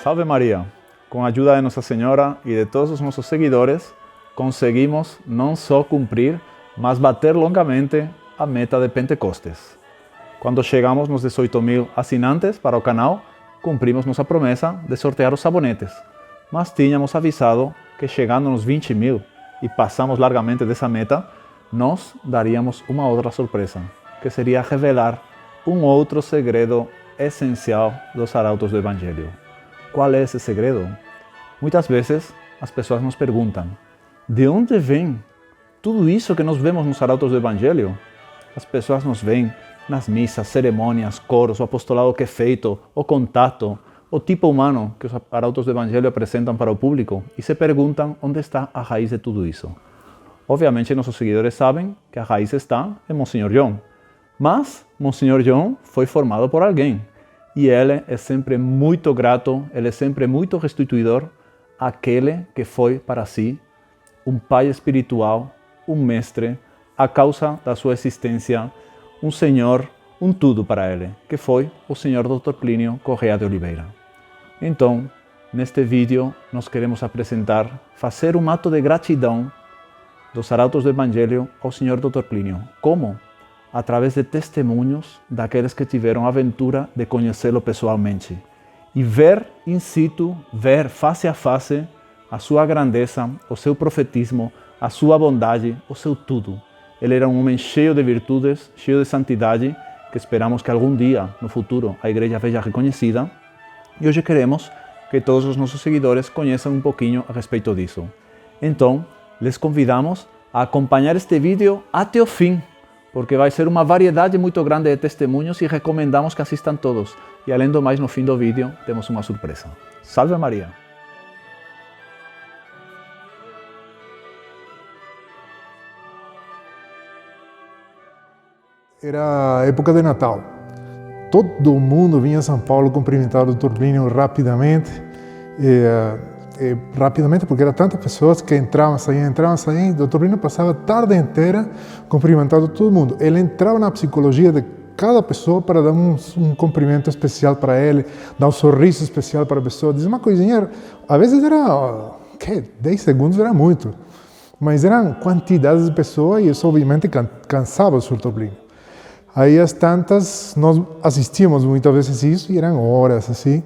Salve Maria! Com a ajuda de Nossa Senhora e de todos os nossos seguidores, conseguimos não só cumprir, mas bater longamente a meta de Pentecostes. Quando chegamos nos 18.000 assinantes para o canal, cumprimos nossa promessa de sortear os sabonetes, mas tínhamos avisado que chegando nos 20.000 e passamos largamente dessa meta, nós daríamos uma outra surpresa, que seria revelar um outro segredo essencial dos arautos do Evangelho. Qual é esse segredo? Muitas vezes as pessoas nos perguntam: de onde vem tudo isso que nós vemos nos arautos do Evangelho? As pessoas nos veem nas missas, cerimônias, coros, o apostolado que é feito, o contato, o tipo humano que os arautos do Evangelho apresentam para o público e se perguntam onde está a raiz de tudo isso. Obviamente, nossos seguidores sabem que a raiz está em Monsenhor John, mas Monsenhor John foi formado por alguém e ele é sempre muito grato, ele é sempre muito restituidor àquele que foi para si um pai espiritual, um mestre, a causa da sua existência, um senhor, um tudo para ele, que foi o Senhor Dr. Plínio Correa de Oliveira. Então, neste vídeo, nós queremos apresentar, fazer um ato de gratidão dos arautos do Evangelho ao Senhor Dr. Plínio. Como? Através de testemunhos daqueles que tiveram a aventura de conhecê-lo pessoalmente e ver in situ, ver face a face a sua grandeza, o seu profetismo, a sua bondade, o seu tudo. Ele era um homem cheio de virtudes, cheio de santidade, que esperamos que algum dia, no futuro, a Igreja veja reconhecida. E hoje queremos que todos os nossos seguidores conheçam um pouquinho a respeito disso. Então, les convidamos a acompanhar este vídeo até o fim, porque vai ser uma variedade muito grande de testemunhos e recomendamos que assistam todos. E além do mais, no fim do vídeo, temos uma surpresa. Salve Maria! Era época de Natal. Todo mundo vinha a São Paulo cumprimentar o Dr. Plínio rapidamente. Rapidamente, porque eram tantas pessoas que entravam, saíam. O Dr. Plínio passava a tarde inteira cumprimentando todo mundo. Ele entrava na psicologia de cada pessoa para dar um cumprimento especial para ele, dar um sorriso especial para a pessoa, dizer uma coisinha. Às vezes era, 10 segundos era muito, mas eram quantidades de pessoas e isso obviamente cansava o Dr. Plínio. Aí as tantas, nós assistíamos muitas vezes isso e eram horas assim.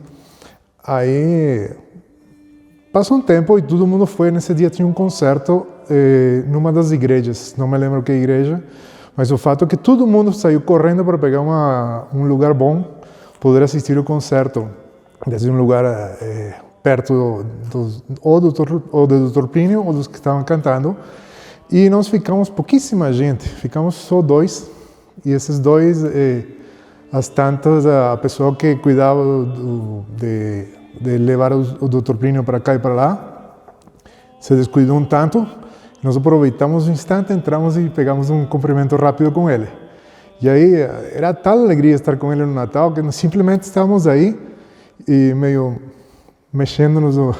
Aí passou um tempo e todo mundo foi. Nesse dia tinha um concerto numa das igrejas, não me lembro que igreja, mas o fato é que todo mundo saiu correndo para pegar um lugar bom, poder assistir o concerto, desde um lugar perto ou do Dr. Plínio ou dos que estavam cantando. E nós ficamos pouquíssima gente, ficamos só dois. E esses dois, as tantas, a pessoa que cuidava de levar o Dr. Plínio para cá e para lá, se descuidou um tanto. Nós aproveitamos o instante, entramos e pegamos um cumprimento rápido com ele. E aí, era tal alegria estar com ele no Natal, que nós simplesmente estávamos aí, e meio mexendo-nos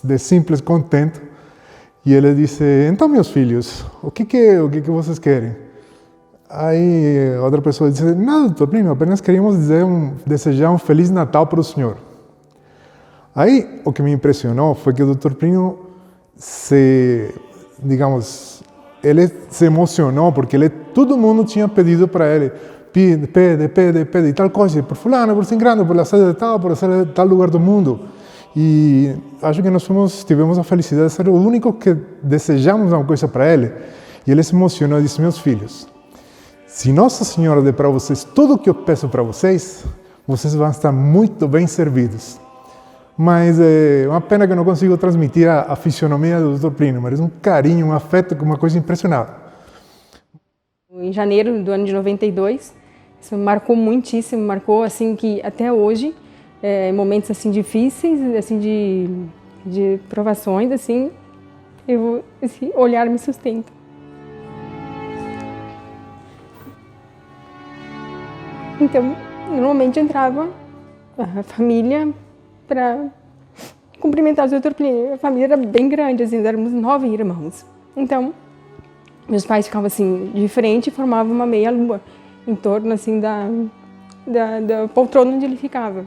de simples contento. E ele disse: então, meus filhos, o que vocês querem? Aí outra pessoa disse: nada, Dr. Plínio, apenas queríamos desejar um Feliz Natal para o senhor. Aí o que me impressionou foi que o Dr. Plínio ele se emocionou porque todo mundo tinha pedido para ele: pede, e tal coisa, por fulano, por ciclano, por ser de tal lugar do mundo. E acho que nós tivemos a felicidade de ser o único que desejamos uma coisa para ele. E ele se emocionou e disse: meus filhos, se Nossa Senhora der para vocês tudo o que eu peço para vocês, vocês vão estar muito bem servidos. Mas é uma pena que eu não consigo transmitir a fisionomia do Dr. Plínio, mas um carinho, um afeto, uma coisa impressionante. Em janeiro do ano de 92, isso me marcou muitíssimo, marcou assim que até hoje, em momentos assim difíceis, assim de provações, assim, esse olhar me sustenta. Então, normalmente entrava a família para cumprimentar o Dr. Plínio. A família era bem grande, assim, éramos 9 irmãos. Então, meus pais ficavam assim, de frente e formavam uma meia-lua em torno assim da poltrona onde ele ficava.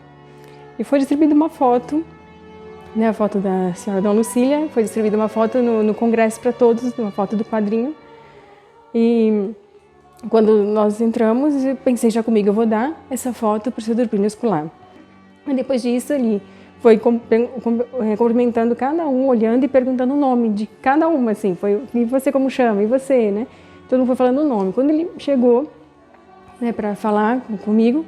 E foi distribuída uma foto né, a foto da senhora Dona Lucília, foi distribuída uma foto no congresso para todos, uma foto do padrinho. E quando nós entramos, eu pensei já comigo, eu vou dar essa foto para o seu Turplínio Escolar. E depois disso, ele foi cumprimentando cada um, olhando e perguntando o nome de cada uma, assim, foi, e você como chama, e você, né? Todo mundo foi falando o nome. Quando ele chegou, né, para falar comigo,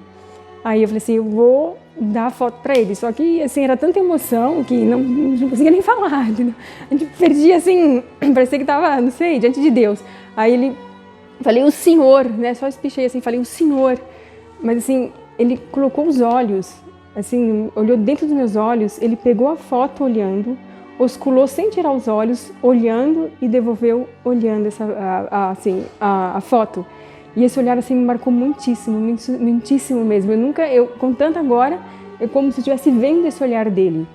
aí eu falei assim, eu vou dar a foto para ele. Só que, assim, era tanta emoção que não conseguia nem falar. Entendeu? A gente perdia, assim, parecia que estava, não sei, diante de Deus. Aí ele, falei, o senhor, né? Só espichei assim, falei, o senhor. Mas, assim, ele colocou os olhos, assim, olhou dentro dos meus olhos, ele pegou a foto olhando, osculou sem tirar os olhos, olhando e devolveu olhando a foto. E esse olhar assim me marcou muitíssimo, muitíssimo mesmo. Eu contando agora, é como se eu estivesse vendo esse olhar dele.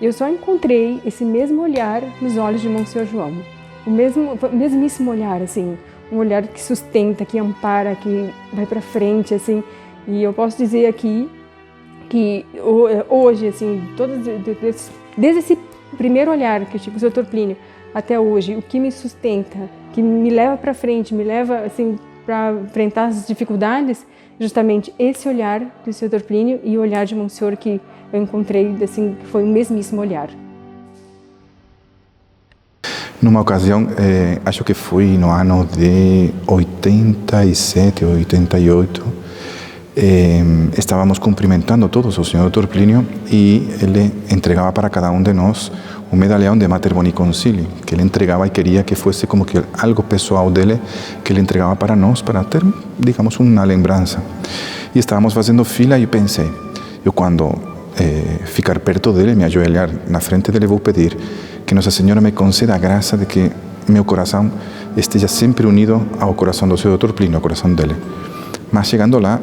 E eu só encontrei esse mesmo olhar nos olhos de Monsenhor João. O mesmíssimo olhar, assim, um olhar que sustenta, que ampara, que vai para frente, assim. E eu posso dizer aqui que hoje, assim, desde esse primeiro olhar que eu tive com o Sr. Turplínio até hoje, o que me sustenta, que me leva para frente, me leva, assim, para enfrentar as dificuldades, justamente esse olhar do Sr. Turplínio e o olhar de Monsenhor que eu encontrei, assim, foi o mesmíssimo olhar. Numa ocasião, acho que foi no ano de 87, 88, estávamos cumprimentando todos o Senhor Turplínio e ele entregava para cada um de nós um medalhão de Mater Boni Concili, que ele entregava e queria que fosse como que algo pessoal dele, que ele entregava para nós, para ter, digamos, uma lembrança. E estávamos fazendo fila e eu pensei, eu quando ficar perto dele, me ajoelhar na frente dele, vou pedir que Nossa Senhora me conceda a graça de que meu coração esteja sempre unido ao coração do Senhor Turplínio, ao coração dele. Mas chegando lá,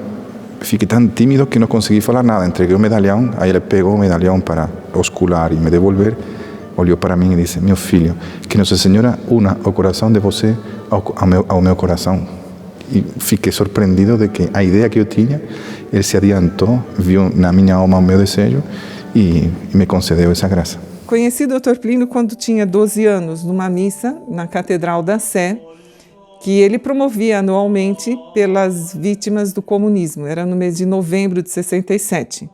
fiquei tão tímido que não consegui falar nada. Entreguei o medalhão, aí ele pegou o medalhão para oscular e me devolver, olhou para mim e disse, meu filho, que Nossa Senhora una o coração de você ao meu coração. E fiquei surpreendido de que a ideia que eu tinha, ele se adiantou, viu na minha alma o meu desejo e me concedeu essa graça. Conheci o Dr. Plínio quando tinha 12 anos, numa missa na Catedral da Sé, que ele promovia anualmente pelas vítimas do comunismo. Era no mês de novembro de 67.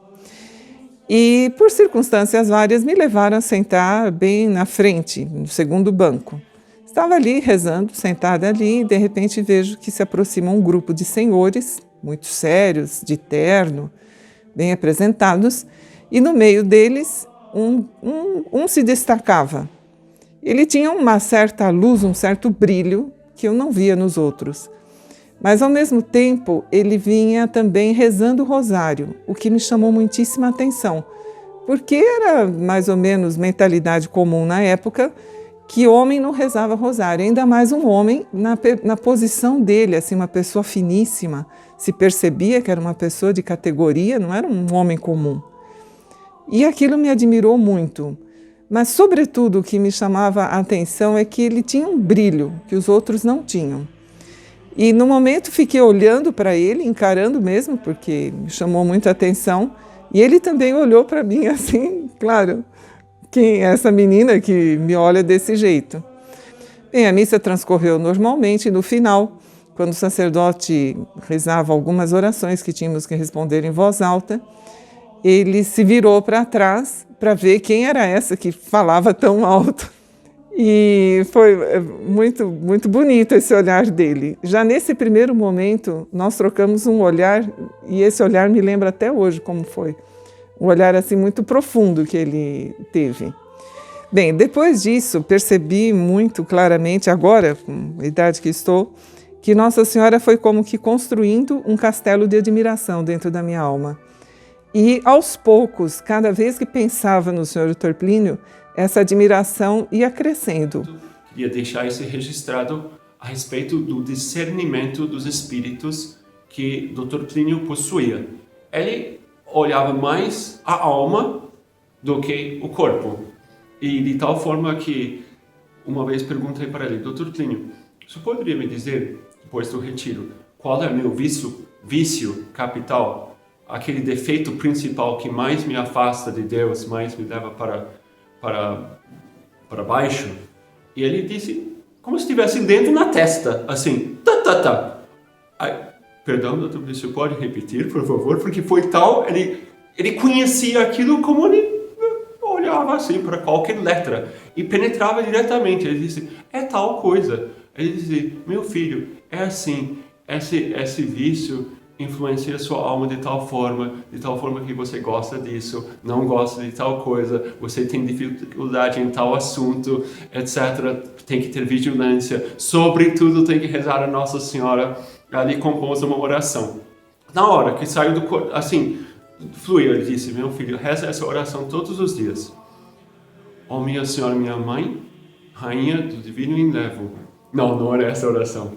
E, por circunstâncias várias, me levaram a sentar bem na frente, no segundo banco. Estava ali rezando, sentada ali, e de repente vejo que se aproxima um grupo de senhores, muito sérios, de terno, bem apresentados, e no meio deles um se destacava. Ele tinha uma certa luz, um certo brilho que eu não via nos outros. Mas, ao mesmo tempo, ele vinha também rezando o rosário, o que me chamou muitíssima atenção, porque era mais ou menos mentalidade comum na época que homem não rezava rosário, ainda mais um homem na posição dele, assim, uma pessoa finíssima, se percebia que era uma pessoa de categoria, não era um homem comum. E aquilo me admirou muito, mas, sobretudo, o que me chamava a atenção é que ele tinha um brilho que os outros não tinham. E, no momento, fiquei olhando para ele, encarando mesmo, porque me chamou muita atenção, e ele também olhou para mim assim, claro, quem é essa menina que me olha desse jeito? Bem, a missa transcorreu normalmente e, no final, quando o sacerdote rezava algumas orações que tínhamos que responder em voz alta, ele se virou para trás para ver quem era essa que falava tão alto. E foi muito, muito bonito esse olhar dele. Já nesse primeiro momento, nós trocamos um olhar, e esse olhar me lembra até hoje como foi. Um olhar assim muito profundo que ele teve. Bem, depois disso, percebi muito claramente, agora, com a idade que estou, que Nossa Senhora foi como que construindo um castelo de admiração dentro da minha alma. E, aos poucos, cada vez que pensava no Sr. Turplínio, essa admiração ia crescendo. Queria deixar isso registrado a respeito do discernimento dos espíritos que Dr. Plínio possuía. Ele olhava mais a alma do que o corpo. E de tal forma que, uma vez perguntei para ele, Dr. Plínio, você poderia me dizer, depois do retiro, qual é o meu vício capital? Aquele defeito principal que mais me afasta de Deus, mais me leva para para baixo, e ele disse, como se estivesse dentro na testa, assim, tá. Perdão, doutor, você pode repetir, por favor? Porque foi tal, ele conhecia aquilo como ele olhava assim para qualquer letra e penetrava diretamente. Ele disse, é tal coisa. Ele disse, meu filho, é assim, esse vício influencia sua alma de tal forma que você gosta disso, não gosta de tal coisa, você tem dificuldade em tal assunto, etc. Tem que ter vigilância, sobretudo tem que rezar a Nossa Senhora. Ali compôs uma oração. Na hora que saiu do corpo, assim, fluiu, ele disse, meu filho, reza essa oração todos os dias. Ó minha Senhora, minha Mãe, Rainha do Divino Enlevo. Não era essa oração.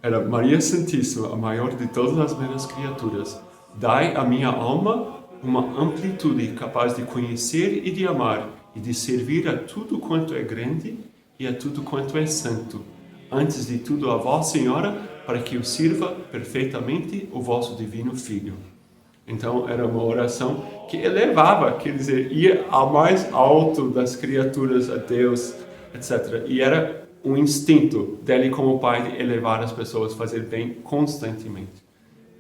Era Maria Santíssima, a maior de todas as minhas criaturas. Dai à minha alma uma amplitude capaz de conhecer e de amar e de servir a tudo quanto é grande e a tudo quanto é santo. Antes de tudo a Vós, Senhora, para que o sirva perfeitamente o vosso divino Filho. Então, era uma oração que elevava, quer dizer, ia ao mais alto das criaturas, a Deus, etc. E era um instinto dele como pai de elevar as pessoas, fazer bem constantemente.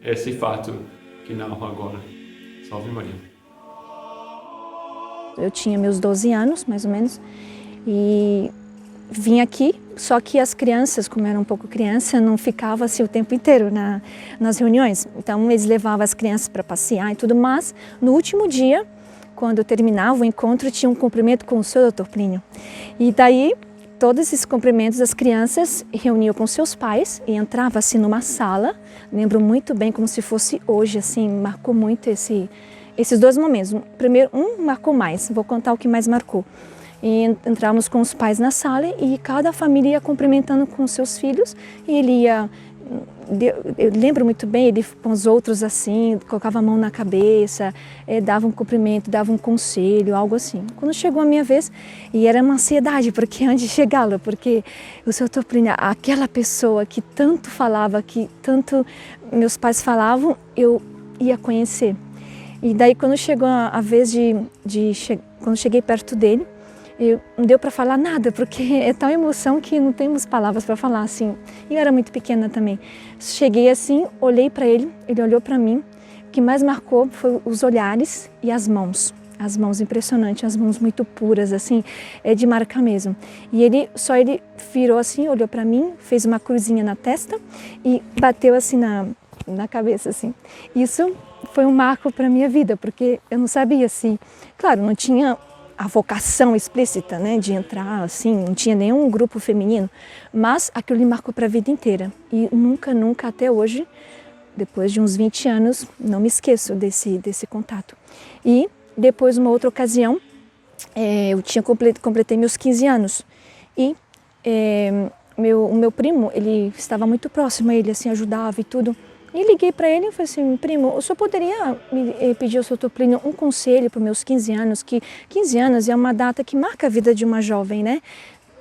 Esse fato que narro agora. Salve Maria. Eu tinha meus 12 anos, mais ou menos, e vim aqui, só que as crianças, como era um pouco criança, não ficavam assim o tempo inteiro nas reuniões. Então, eles levavam as crianças para passear e tudo, mas no último dia, quando eu terminava o encontro, tinha um cumprimento com o seu Dr. Plínio. E daí, todos esses cumprimentos, as crianças reuniam com seus pais e entravam assim numa sala. Lembro muito bem, como se fosse hoje, assim, marcou muito esses dois momentos. Primeiro, um marcou mais, vou contar o que mais marcou. E entramos com os pais na sala e cada família ia cumprimentando com seus filhos e ele ia, eu lembro muito bem, ele com os outros assim, colocava a mão na cabeça, dava um cumprimento, dava um conselho, algo assim. Quando chegou a minha vez, e era uma ansiedade, porque antes de chegá-lo, porque o Sr. Dr. Plínio, aquela pessoa que tanto falava, que tanto meus pais falavam, eu ia conhecer. E daí quando chegou a vez quando cheguei perto dele, não deu para falar nada, porque é tal emoção que não temos palavras para falar, assim. E eu era muito pequena também. Cheguei assim, olhei para ele, ele olhou para mim. O que mais marcou foi os olhares e as mãos. As mãos impressionantes, as mãos muito puras, assim, é de marcar mesmo. E ele virou assim, olhou para mim, fez uma cruzinha na testa e bateu assim na cabeça, assim. Isso foi um marco para minha vida, porque eu não sabia se... Claro, não tinha a vocação explícita, né, de entrar assim, não tinha nenhum grupo feminino, mas aquilo me marcou para a vida inteira. E nunca até hoje, depois de uns 20 anos, não me esqueço desse contato. E depois, uma outra ocasião, eu completei meus 15 anos e o meu primo, ele estava muito próximo a ele, assim, ajudava e tudo. E liguei para ele e falei assim, primo, o senhor poderia me pedir ao Sr. Dr. Plínio um conselho para os meus 15 anos, que 15 anos é uma data que marca a vida de uma jovem, né?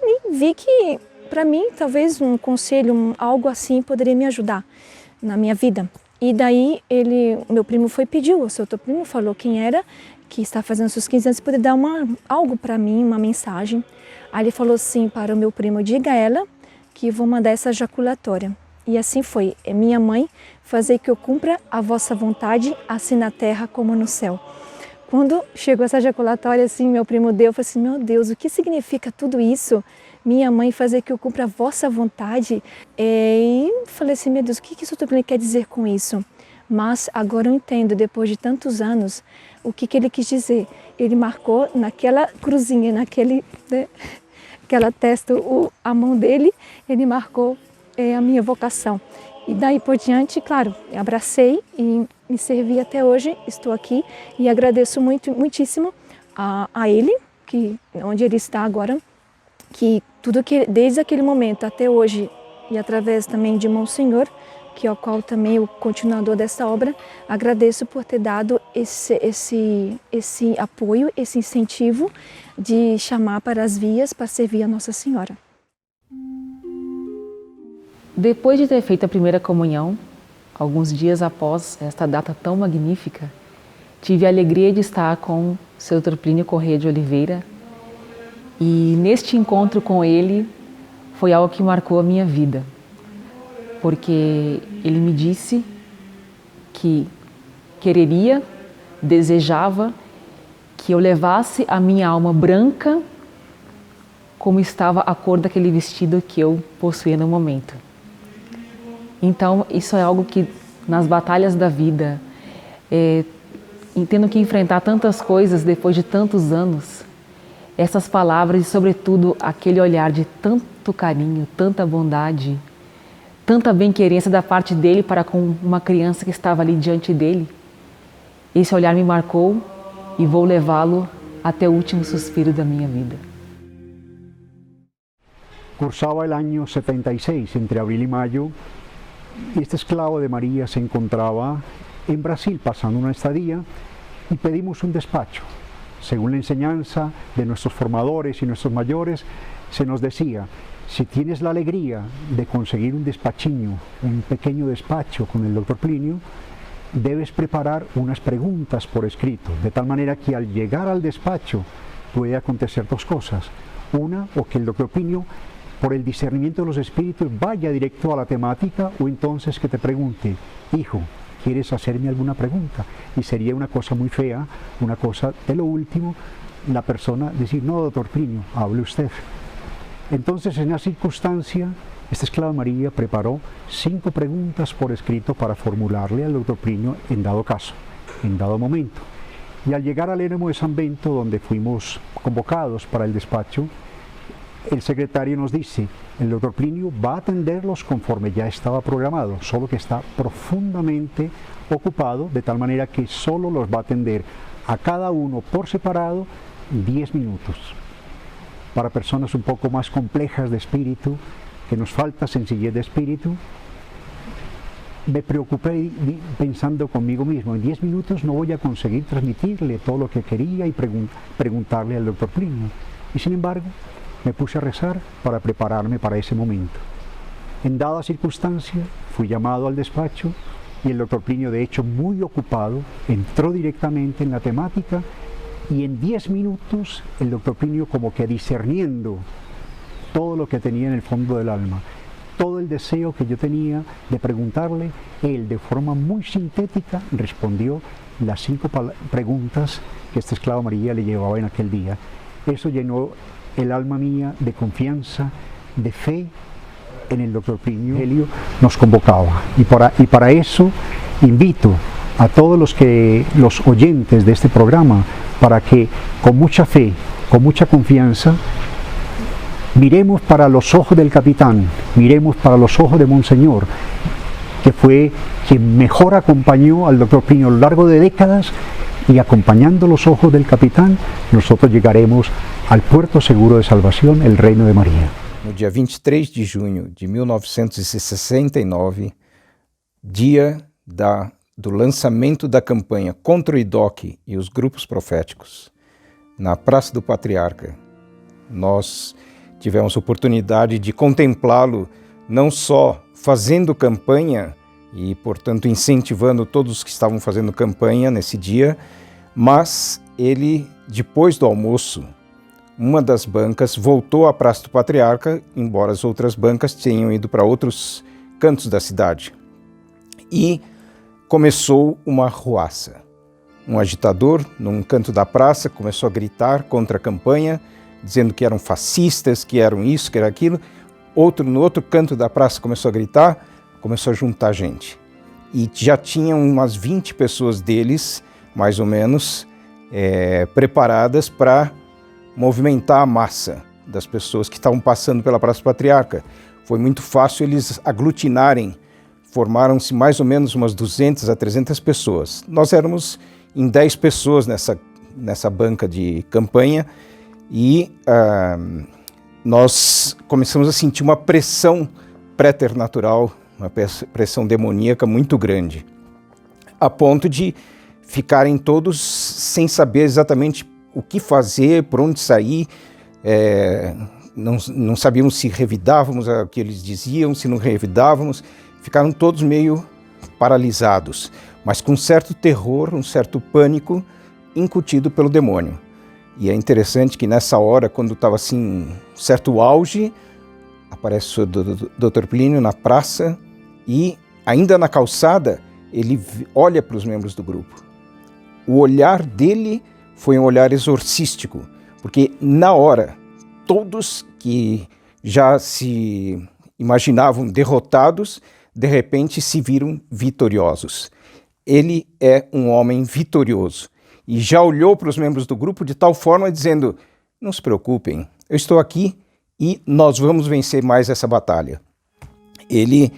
E vi que, para mim, talvez um conselho, algo assim, poderia me ajudar na minha vida. E daí, meu primo pediu, o Sr. Dr. Plínio falou quem era, que está fazendo seus 15 anos, se poder dar algo para mim, uma mensagem. Aí ele falou assim para o meu primo, diga a ela que vou mandar essa jaculatória. E assim foi, minha mãe, fazer que eu cumpra a vossa vontade, assim na terra como no céu. Quando chegou essa ejaculatória, assim, meu primo deu, eu falei assim, meu Deus, o que significa tudo isso? Minha mãe fazer que eu cumpra a vossa vontade? E falei assim, meu Deus, o que o Sr. Dr. Plínio quer dizer com isso? Mas agora eu entendo, depois de tantos anos, o que ele quis dizer. Ele marcou naquela cruzinha, aquela testa, a mão dele, ele marcou a minha vocação. E daí por diante, claro, abracei e me servi até hoje, estou aqui e agradeço muitíssimo a ele, onde ele está agora, que tudo que desde aquele momento até hoje e através também de Monsenhor, que é o qual também o continuador dessa obra, agradeço por ter dado esse apoio, esse incentivo de chamar para as vias para servir a Nossa Senhora. Depois de ter feito a primeira comunhão, alguns dias após esta data tão magnífica, tive a alegria de estar com o Sr. Dr. Plínio Corrêa de Oliveira E neste encontro com ele foi algo que marcou a minha vida, porque ele me disse que quereria, desejava que eu levasse a minha alma branca como estava a cor daquele vestido que eu possuía no momento. Então, isso é algo que nas batalhas da vida, tendo que enfrentar tantas coisas depois de tantos anos, essas palavras e, sobretudo, aquele olhar de tanto carinho, tanta bondade, tanta bem-querência da parte dele para com uma criança que estava ali diante dele, esse olhar me marcou e vou levá-lo até o último suspiro da minha vida. Cursaba el año 76, entre abril y mayo, y este esclavo de María se encontraba en Brasil pasando una estadía y pedimos un despacho. Según la enseñanza de nuestros formadores y nuestros mayores, se nos decía, si tienes la alegría de conseguir un despachiño, un pequeño despacho con el doctor Plinio, debes preparar unas preguntas por escrito, de tal manera que al llegar al despacho puede acontecer dos cosas. Una, o que el doctor Plinio, por el discernimiento de los espíritus, vaya directo a la temática, o entonces que te pregunte, hijo, ¿quieres hacerme alguna pregunta? Y sería una cosa muy fea, una cosa de lo último, la persona decir, no, doctor Plinio, hable usted. Entonces, en esa circunstancia, esta esclava María preparó 5 preguntas por escrito para formularle al doctor Plinio en dado caso, en dado momento. Y al llegar al Éremo de San Bento, donde fuimos convocados para el despacho, el secretario nos dice, el doctor Plinio va a atenderlos conforme ya estaba programado, solo que está profundamente ocupado, de tal manera que solo los va a atender a cada uno por separado 10 minutos. Para personas un poco más complejas de espíritu, que nos falta sencillez de espíritu, me preocupé pensando conmigo mismo, en 10 minutos no voy a conseguir transmitirle todo lo que quería y preguntarle al doctor Plinio. Y sin embargo, me puse a rezar para prepararme para ese momento. En dada circunstancia, fui llamado al despacho y el doctor Plinio, de hecho muy ocupado, entró directamente en la temática y en 10 minutos el doctor Plinio, como que discerniendo todo lo que tenía en el fondo del alma, todo el deseo que yo tenía de preguntarle, él de forma muy sintética respondió las 5 preguntas que esta esclava María le llevaba en aquel día. Eso llenó el alma mía de confianza, de fe en el doctor Plinio. Helio nos convocaba y para eso invito a todos los oyentes de este programa para que con mucha fe, con mucha confianza, miremos para los ojos del capitán, miremos para los ojos de Monseñor, que fue quien mejor acompañó al doctor Plinio a lo largo de décadas, y acompañando los ojos del capitán, nosotros llegaremos al puerto seguro de salvación, el Reino de María. No dia 23 de junho de 1969, dia do lançamento da campanha contra o IDOC e os grupos proféticos, na Praça do Patriarca, nós tivemos a oportunidade de contemplá-lo não só fazendo campanha e, portanto, incentivando todos que estavam fazendo campanha nesse dia, mas ele, depois do almoço, uma das bancas voltou à Praça do Patriarca, embora as outras bancas tenham ido para outros cantos da cidade. E começou uma arruaça. Um agitador, num canto da praça, começou a gritar contra a campanha, dizendo que eram fascistas, que eram isso, que era aquilo. Outro, no outro canto da praça, começou a gritar, começou a juntar gente. E já tinham umas 20 pessoas deles, mais ou menos, preparadas para movimentar a massa das pessoas que estavam passando pela Praça do Patriarca. Foi muito fácil eles aglutinarem, formaram-se mais ou menos umas 200 a 300 pessoas. Nós éramos em 10 pessoas nessa banca de campanha e nós começamos a sentir uma pressão preternatural, uma pressão demoníaca muito grande, a ponto de ficarem todos sem saber exatamente o que fazer, por onde sair, não sabíamos se revidávamos o que eles diziam, se não revidávamos, ficaram todos meio paralisados, mas com um certo terror, um certo pânico incutido pelo demônio. E é interessante que nessa hora, quando estava assim, certo auge, aparece o Dr. Plínio na praça e, ainda na calçada, ele olha para os membros do grupo. O olhar dele foi um olhar exorcístico, porque na hora, todos que já se imaginavam derrotados, de repente se viram vitoriosos. Ele é um homem vitorioso. E já olhou para os membros do grupo de tal forma dizendo: não se preocupem, eu estou aqui e nós vamos vencer mais essa batalha. Ele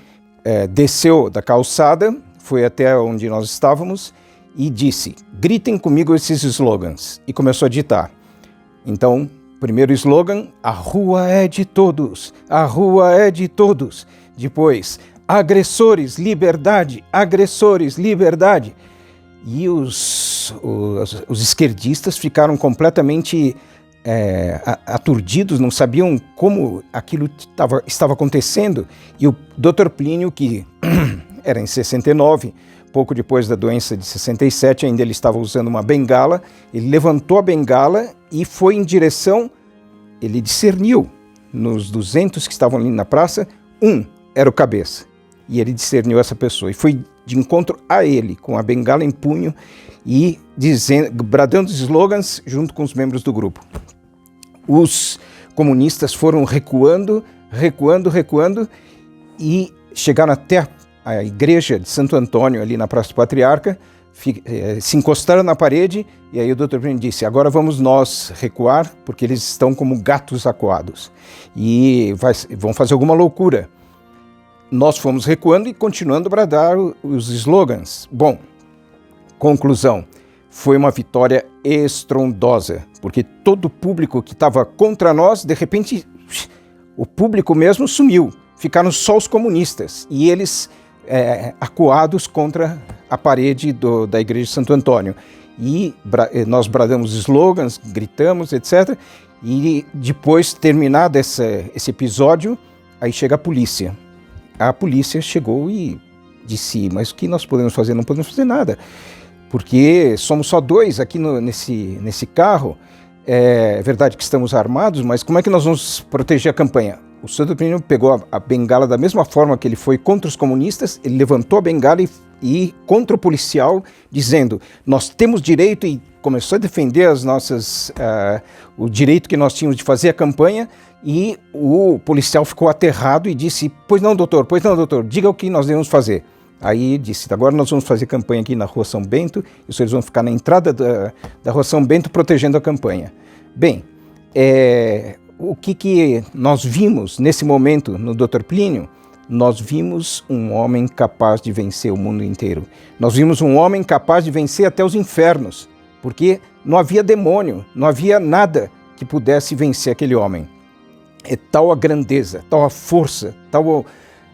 desceu da calçada, foi até onde nós estávamos e disse: gritem comigo esses slogans. E começou a ditar. Então, primeiro slogan: a rua é de todos, a rua é de todos. Depois: agressores, liberdade, agressores, liberdade. E os esquerdistas ficaram completamente aturdidos, não sabiam como aquilo estava acontecendo. E o Dr. Plínio, que era em 69, pouco depois da doença de 67, ainda ele estava usando uma bengala, ele levantou a bengala e foi em direção, ele discerniu nos 200 que estavam ali na praça, um era o cabeça. E ele discerniu essa pessoa e foi de encontro a ele, com a bengala em punho e bradando slogans junto com os membros do grupo. Os comunistas foram recuando e chegaram até a igreja de Santo Antônio, ali na Praça do Patriarca, se encostaram na parede e aí o Dr. Plínio disse: agora vamos nós recuar, porque eles estão como gatos acuados e vão fazer alguma loucura. Nós fomos recuando e continuando a bradar os slogans. Bom, conclusão, foi uma vitória estrondosa, porque todo o público que estava contra nós, de repente, o público mesmo sumiu. Ficaram só os comunistas e eles acuados contra a parede da igreja de Santo Antônio. E nós bradamos slogans, gritamos, etc. E depois, terminado esse episódio, aí chega a polícia. A polícia chegou e disse: mas o que nós podemos fazer? Não podemos fazer nada, porque somos só dois aqui nesse carro. É verdade que estamos armados, mas como é que nós vamos proteger a campanha? O Dr. Plínio pegou a bengala da mesma forma que ele foi contra os comunistas, ele levantou a bengala e contra o policial, dizendo: nós temos direito, e começou a defender o direito que nós tínhamos de fazer a campanha. E o policial ficou aterrado e disse: pois não, doutor, diga o que nós devemos fazer. Aí disse: agora nós vamos fazer campanha aqui na Rua São Bento, e os senhores vão ficar na entrada da Rua São Bento protegendo a campanha. Bem, o que nós vimos nesse momento no Dr. Plínio? Nós vimos um homem capaz de vencer o mundo inteiro. Nós vimos um homem capaz de vencer até os infernos, porque não havia demônio, não havia nada que pudesse vencer aquele homem. É tal a grandeza, tal a força, tal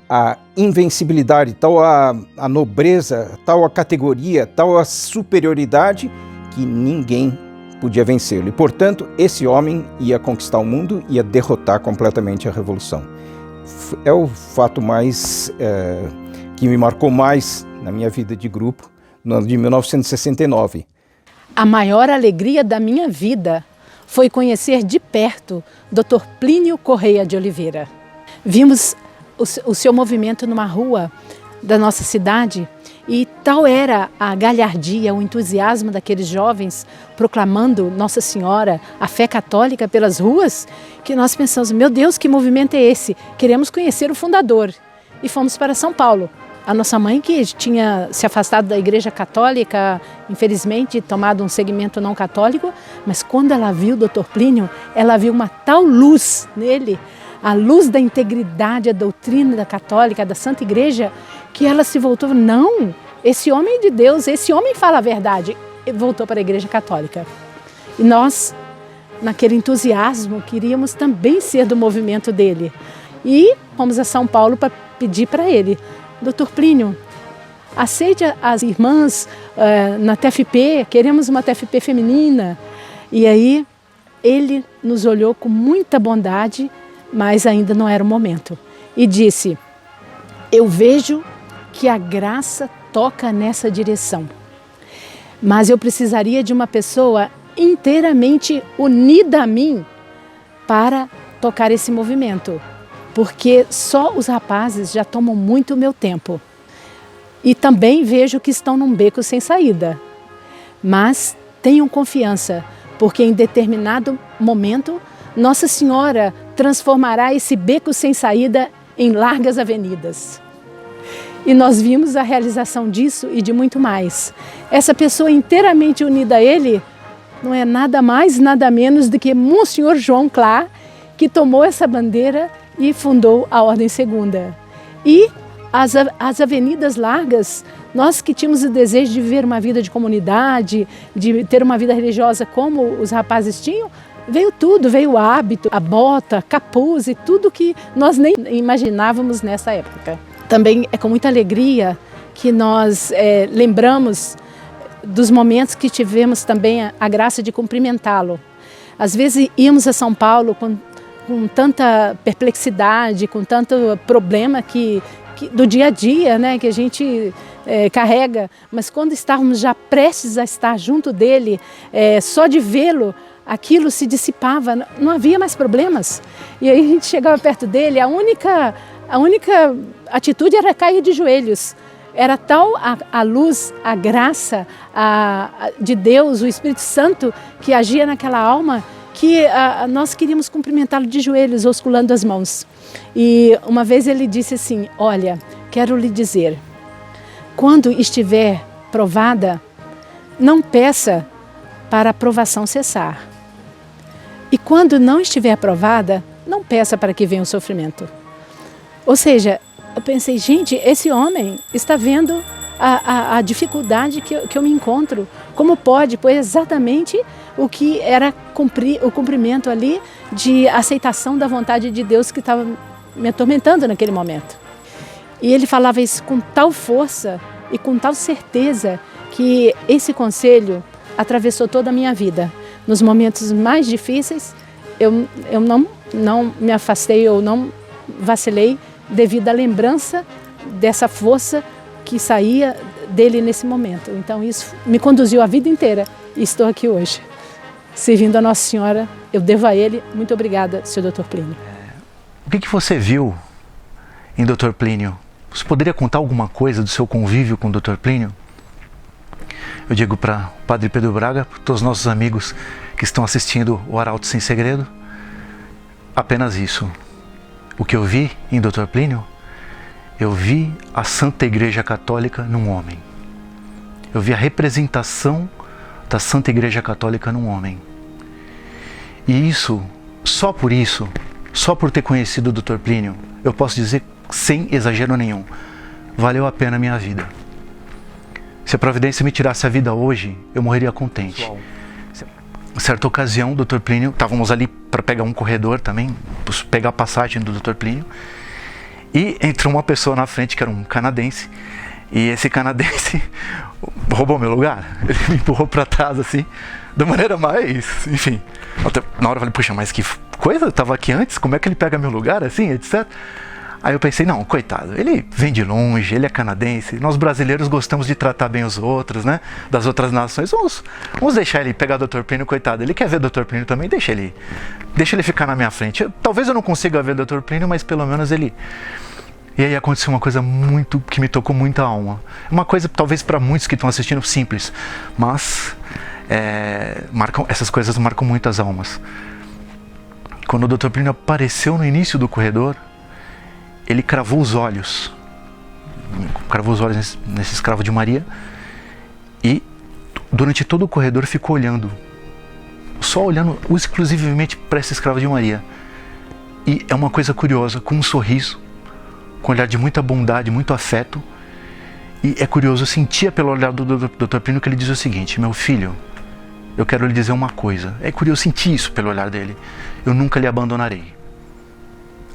a invencibilidade, tal a nobreza, tal a categoria, tal a superioridade, que ninguém podia vencê-lo. E, portanto, esse homem ia conquistar o mundo, ia derrotar completamente a revolução. É o fato mais que me marcou mais na minha vida de grupo, no ano de 1969. A maior alegria da minha vida foi conhecer de perto Dr. Plínio Correia de Oliveira. Vimos o seu movimento numa rua da nossa cidade e tal era a galhardia, o entusiasmo daqueles jovens proclamando Nossa Senhora, a fé católica pelas ruas, que nós pensamos: meu Deus, que movimento é esse? Queremos conhecer o fundador. E fomos para São Paulo. A nossa mãe, que tinha se afastado da igreja católica, infelizmente tomado um segmento não católico, mas quando ela viu o Dr. Plínio, ela viu uma tal luz nele, a luz da integridade, a doutrina da católica, da Santa Igreja, que ela se voltou: não, esse homem é de Deus, esse homem fala a verdade. E voltou para a igreja católica. E nós, naquele entusiasmo, queríamos também ser do movimento dele. E fomos a São Paulo para pedir para ele: Dr. Plínio, aceite as irmãs na TFP, queremos uma TFP feminina. E aí ele nos olhou com muita bondade, mas ainda não era o momento. E disse: eu vejo que a graça toca nessa direção, mas eu precisaria de uma pessoa inteiramente unida a mim para tocar esse movimento, porque só os rapazes já tomam muito o meu tempo. E também vejo que estão num beco sem saída. Mas tenham confiança, porque em determinado momento Nossa Senhora transformará esse beco sem saída em largas avenidas. E nós vimos a realização disso e de muito mais. Essa pessoa inteiramente unida a Ele não é nada mais, nada menos do que Monsenhor João Clar, que tomou essa bandeira e fundou a Ordem Segunda. E as avenidas largas, nós que tínhamos o desejo de viver uma vida de comunidade, de ter uma vida religiosa como os rapazes tinham, veio tudo, veio o hábito, a bota, capuz e tudo que nós nem imaginávamos nessa época. Também é com muita alegria que nós lembramos dos momentos que tivemos também a graça de cumprimentá-lo. Às vezes íamos a São Paulo com tanta perplexidade, com tanto problema do dia a dia, né, que a gente carrega, mas quando estávamos já prestes a estar junto dele, só de vê-lo, aquilo se dissipava, não havia mais problemas. E aí a gente chegava perto dele, a única atitude era cair de joelhos. Era tal a luz, a graça de Deus, o Espírito Santo que agia naquela alma, que nós queríamos cumprimentá-lo de joelhos, osculando as mãos. E uma vez ele disse assim: olha, quero lhe dizer, quando estiver provada, não peça para a provação cessar. E quando não estiver aprovada, não peça para que venha o sofrimento. Ou seja, eu pensei, gente, esse homem está vendo a dificuldade que eu me encontro. Como pode? Pois exatamente o que era o cumprimento ali de aceitação da vontade de Deus que estava me atormentando naquele momento. E ele falava isso com tal força e com tal certeza que esse conselho atravessou toda a minha vida. Nos momentos mais difíceis, eu não me afastei ou não vacilei devido à lembrança dessa força que saía dele nesse momento. Então isso me conduziu a vida inteira e estou aqui hoje, servindo a Nossa Senhora. Eu devo a Ele. Muito obrigada, Sr. Dr. Plínio. O que você viu em Dr. Plínio? Você poderia contar alguma coisa do seu convívio com o Dr. Plínio? Eu digo para o Padre Pedro Braga, para todos os nossos amigos que estão assistindo o Arauto Sem Segredo, apenas isso. O que eu vi em Dr. Plínio, eu vi a Santa Igreja Católica num homem. Eu vi a representação da Santa Igreja Católica num homem. E isso, só por ter conhecido o Dr. Plínio, eu posso dizer sem exagero nenhum, valeu a pena a minha vida. Se a Providência me tirasse a vida hoje, eu morreria contente. Em certa ocasião, o Dr. Plínio, estávamos ali para pegar um corredor também, pegar a passagem do Dr. Plínio, e entrou uma pessoa na frente que era um canadense, e esse canadense roubou meu lugar. Ele me empurrou para trás assim, da maneira mais, enfim. Até na hora eu falei, puxa, mas que coisa, eu estava aqui antes, como é que ele pega meu lugar assim, etc. Aí eu pensei, não, coitado, ele vem de longe, ele é canadense, nós brasileiros gostamos de tratar bem os outros, né, das outras nações, vamos deixar ele pegar o Dr. Plínio, coitado, ele quer ver o Dr. Plínio também, deixa ele ficar na minha frente. Talvez eu não consiga ver o Dr. Plínio, mas pelo menos ele... E aí aconteceu uma coisa que me tocou muito a alma, uma coisa talvez para muitos que estão assistindo simples, mas essas coisas marcam muito as almas. Quando o Dr. Plínio apareceu no início do corredor, ele cravou os olhos nesse escravo de Maria e durante todo o corredor ficou olhando, só olhando exclusivamente para esse escravo de Maria. E é uma coisa curiosa, com um sorriso, com um olhar de muita bondade, muito afeto. E é curioso, eu sentia pelo olhar do Dr. Plínio que ele dizia o seguinte: meu filho, eu quero lhe dizer uma coisa. É curioso, eu senti isso pelo olhar dele. Eu nunca lhe abandonarei.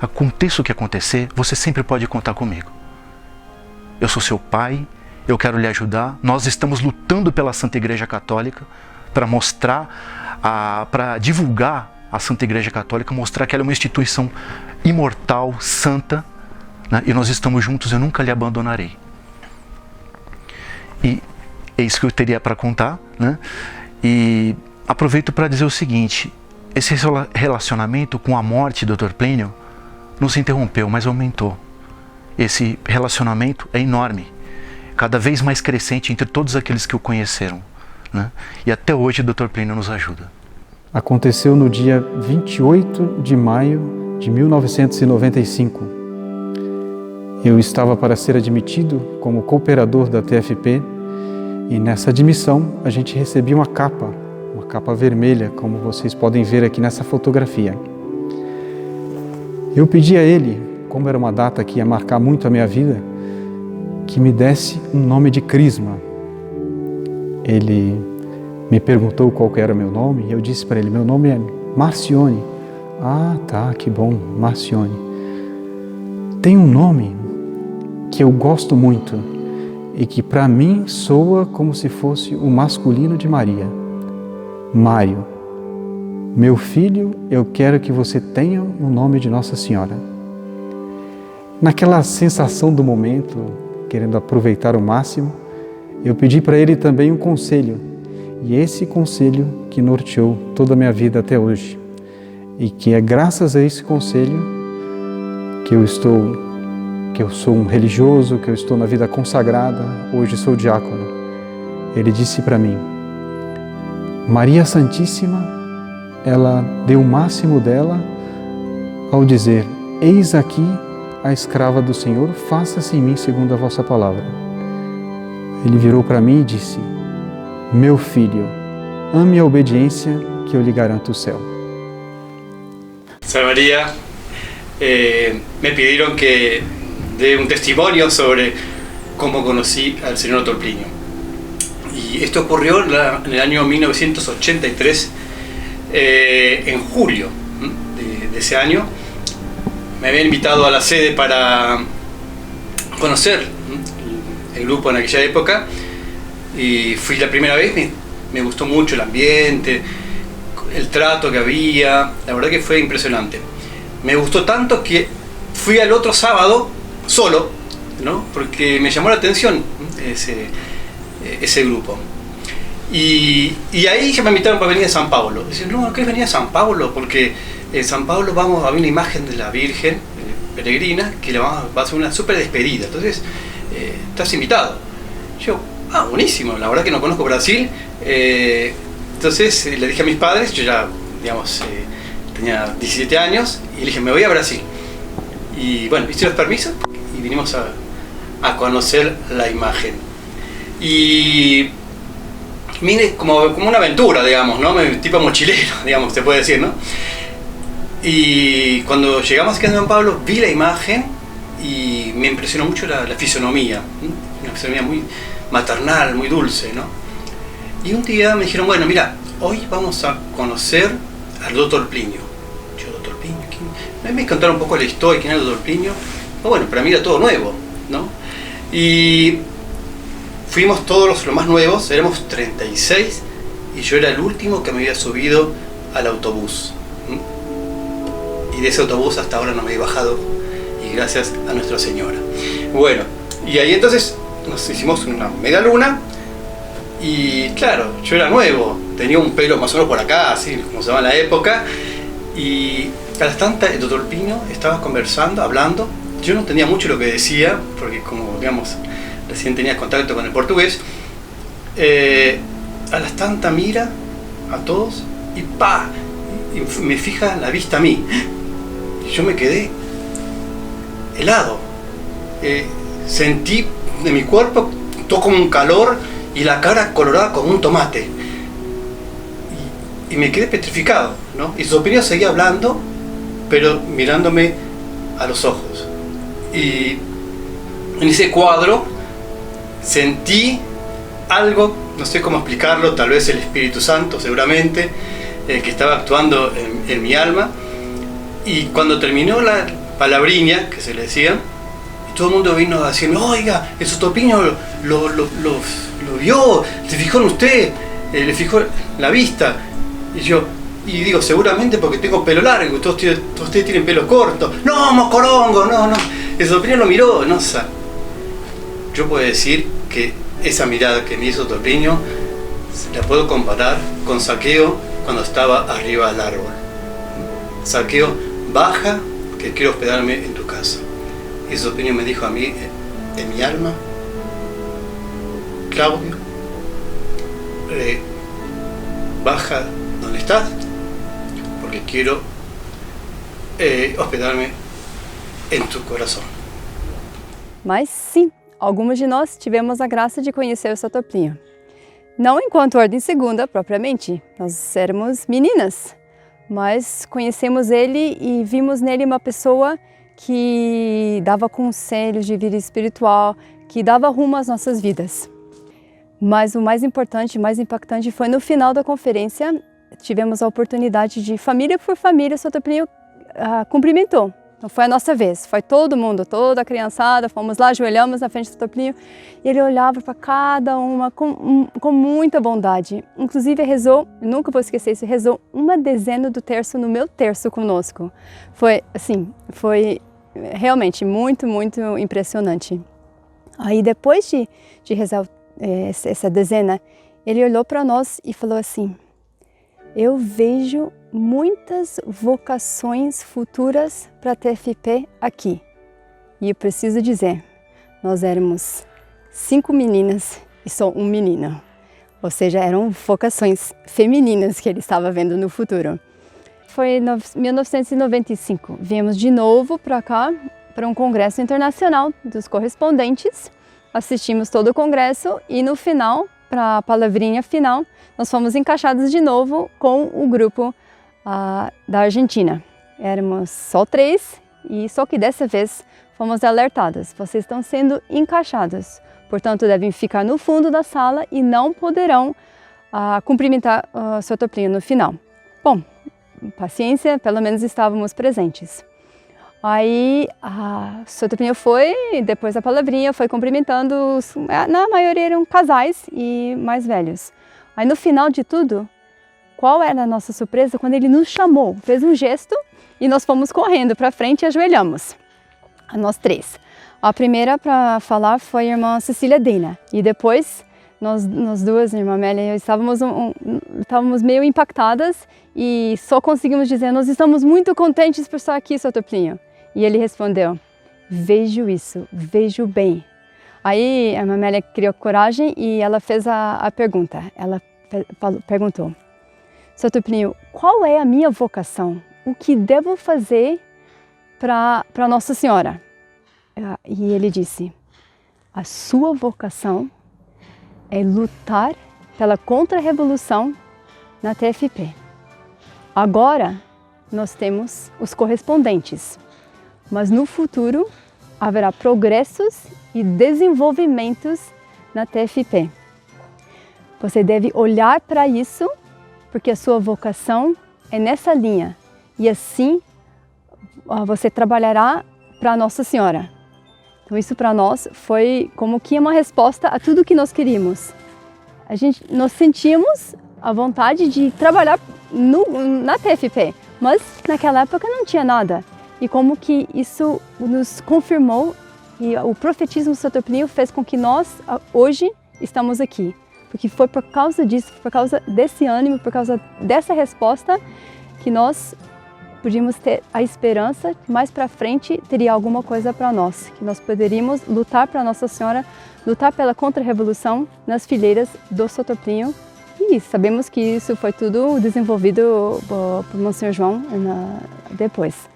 Aconteça o que acontecer, você sempre pode contar comigo. Eu sou seu pai, eu quero lhe ajudar. Nós estamos lutando pela Santa Igreja Católica para mostrar, para divulgar a Santa Igreja Católica, mostrar que ela é uma instituição imortal, santa, né? E nós estamos juntos, eu nunca lhe abandonarei. E é isso que eu teria para contar, né? E aproveito para dizer o seguinte: esse relacionamento com a morte do Dr. Plínio não se interrompeu, mas aumentou. Esse relacionamento é enorme, cada vez mais crescente entre todos aqueles que o conheceram, né? E até hoje o Dr. Plínio nos ajuda. Aconteceu no dia 28 de maio de 1995. Eu estava para ser admitido como cooperador da TFP e nessa admissão a gente recebia uma capa vermelha, como vocês podem ver aqui nessa fotografia. Eu pedi a ele, como era uma data que ia marcar muito a minha vida, que me desse um nome de crisma. Ele me perguntou qual que era o meu nome e eu disse para ele: meu nome é Marcione. Ah, tá, que bom, Marcione. Tem um nome que eu gosto muito e que para mim soa como se fosse o masculino de Maria. Mário. Meu filho, eu quero que você tenha o nome de Nossa Senhora. Naquela sensação do momento, querendo aproveitar o máximo, eu pedi para ele também um conselho. E esse conselho que norteou toda a minha vida até hoje. E que é graças a esse conselho que eu sou um religioso, que eu estou na vida consagrada, hoje sou diácono. Ele disse para mim: Maria Santíssima, ela deu o máximo dela ao dizer: eis aqui a escrava do Senhor, faça-se em mim segundo a vossa palavra. Ele virou para mim e disse: meu filho, ame a obediência que eu lhe garanto o céu. Santa María, me pidieron que dé un testimonio sobre cómo conocí al señor Dr. Plinio. Y esto ocurrió en el año 1983, en julio de ese año. Me habían invitado a la sede para conocer el grupo en aquella época y fui la primera vez. Me gustó mucho el ambiente, el trato que había, la verdad que fue impresionante. Me gustó tanto que fui al otro sábado solo, ¿no? Porque me llamó la atención ese grupo. Y ahí ya me invitaron para venir a San Pablo. Dicen, no, ¿qué venía a San Pablo? Porque en San Pablo vamos a ver una imagen de la Virgen peregrina que va a hacer una súper despedida. Entonces, estás invitado. Yo, buenísimo, la verdad que no conozco Brasil. Entonces le dije a mis padres, yo ya, digamos, tenía 17 años, y le dije, me voy a Brasil. Y bueno, hice los permisos y vinimos a conocer la imagen. Y mire, como una aventura, digamos, ¿no? Tipo mochilero, digamos, se puede decir, ¿no? Y cuando llegamos aquí a San Pablo, vi la imagen y me impresionó mucho la fisonomía, una fisonomía muy maternal, muy dulce, ¿no? Y un día me dijeron, bueno, mira, hoy vamos a conocer al Dr. Plinio. Yo, Dr. Plinio, ¿quién? Me contaron un poco la historia, quién era el Dr. Plinio. Bueno, para mí era todo nuevo, ¿no? Y fuimos todos los más nuevos, éramos 36, y yo era el último que me había subido al autobús. Y de ese autobús hasta ahora no me he bajado, y gracias a Nuestra Señora. Bueno, y ahí entonces nos hicimos una media luna. Y claro, yo era nuevo, tenía un pelo más o menos por acá, así como se llama en la época. Y a las tantas el Dr. Plinio estaba conversando, hablando. Yo no entendía mucho lo que decía, porque como digamos, recién tenía contacto con el portugués. A las tantas mira a todos y ¡pa! Y me fija la vista a mí. Y yo me quedé helado. Sentí de mi cuerpo todo como un calor y la cara colorada como un tomate. Y me quedé petrificado, ¿no? Y su opinión seguía hablando, pero mirándome a los ojos. Y en ese cuadro sentí algo, no sé cómo explicarlo, tal vez el Espíritu Santo seguramente, que estaba actuando en mi alma. Y cuando terminó la palabriña, que se le decía, todo el mundo vino a decirme, oiga, el Dr. Plinio lo vio, se fijó en usted, le fijó la vista. Y digo, seguramente porque tengo pelo largo, ustedes tienen pelo corto. No, mocorongo, no. El Dr. Plinio lo miró, no sé. Yo puedo decir que esa mirada que me hizo Dr. Plinio la puedo comparar con Zaqueo cuando estaba arriba del árbol. Zaqueo, baja, que quiero hospedarme en tu casa. Y Sotoplínio me dijo a mí, en mi alma, Claudio, baja donde estás, porque quiero hospedarme em tu coração. Mas sim, algumas de nós tivemos a graça de conhecer o Sotoplínio. Não enquanto ordem segunda, propriamente, nós éramos meninas, mas conhecemos ele e vimos nele uma pessoa que dava conselhos de vida espiritual, que dava rumo às nossas vidas. Mas o mais importante, mais impactante foi no final da conferência, tivemos a oportunidade de, família por família, o Sotoplínio cumprimentou. Então foi a nossa vez, foi todo mundo, toda a criançada, fomos lá, ajoelhamos na frente do Sotoplínio e ele olhava para cada uma com muita bondade. Inclusive rezou, nunca vou esquecer isso, rezou uma dezena do terço no meu terço conosco. Foi assim, foi realmente muito, muito impressionante. Aí depois de rezar essa dezena, ele olhou para nós e falou assim: eu vejo muitas vocações futuras para a TFP aqui. E eu preciso dizer, nós éramos 5 meninas e só um menino. Ou seja, eram vocações femininas que ele estava vendo no futuro. Foi em 1995, viemos de novo para cá, para um congresso internacional dos correspondentes. Assistimos todo o congresso e no final, para a palavrinha final, nós fomos encaixados de novo com o grupo da Argentina. Éramos só 3 e só que dessa vez fomos alertados. Vocês estão sendo encaixados, portanto devem ficar no fundo da sala e não poderão cumprimentar o Sotoplínio no final. Bom, paciência, pelo menos estávamos presentes. Aí o Sotoplínio foi, depois da palavrinha, foi cumprimentando, na maioria eram casais e mais velhos. Aí no final de tudo, qual era a nossa surpresa quando ele nos chamou, fez um gesto e nós fomos correndo para frente e ajoelhamos, nós 3. A primeira para falar foi a irmã Cecília Dena e depois nós duas, a irmã Amélia e eu, estávamos meio impactadas e só conseguimos dizer: nós estamos muito contentes por estar aqui, Sotoplínio. E ele respondeu: vejo isso, vejo bem. Aí a irmã Amélia criou coragem e ela fez a pergunta. Ela perguntou: Sotoplínio, qual é a minha vocação? O que devo fazer para Nossa Senhora? E ele disse: a sua vocação é lutar pela contra-revolução na TFP. Agora nós temos os correspondentes, mas no futuro haverá progressos e desenvolvimentos na TFP. Você deve olhar para isso, porque a sua vocação é nessa linha e assim você trabalhará para Nossa Senhora. Então isso para nós foi como que uma resposta a tudo que nós queríamos. Nós sentíamos a vontade de trabalhar na TFP, mas naquela época não tinha nada. E como que isso nos confirmou e o profetismo do Sotoplínio fez com que nós hoje estamos aqui. Porque foi por causa disso, por causa desse ânimo, por causa dessa resposta que nós podíamos ter a esperança que mais para frente teria alguma coisa para nós, que nós poderíamos lutar para Nossa Senhora, lutar pela contra-revolução nas fileiras do Sotoplínio. E sabemos que isso foi tudo desenvolvido por Monsenhor João depois.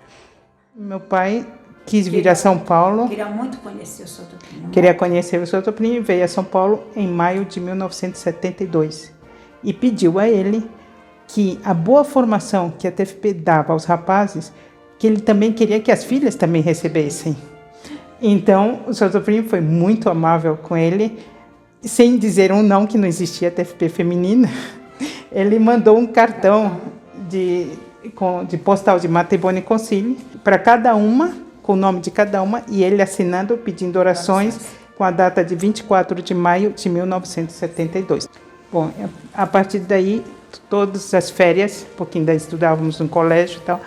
Meu pai quis vir a São Paulo. Queria muito conhecer o Sotoplínio. Queria conhecer o Sotoplínio e veio a São Paulo em maio de 1972. E pediu a ele que a boa formação que a TFP dava aos rapazes, que ele também queria que as filhas também recebessem. Então, o Sotoplínio foi muito amável com ele, sem dizer um não, que não existia TFP feminina. Ele mandou um cartão de postal de Mater Boni Concili para cada uma, com o nome de cada uma, e ele assinando, pedindo orações, com a data de 24 de maio de 1972. Bom, a partir daí, todas as férias, porque ainda estudávamos no colégio e tal,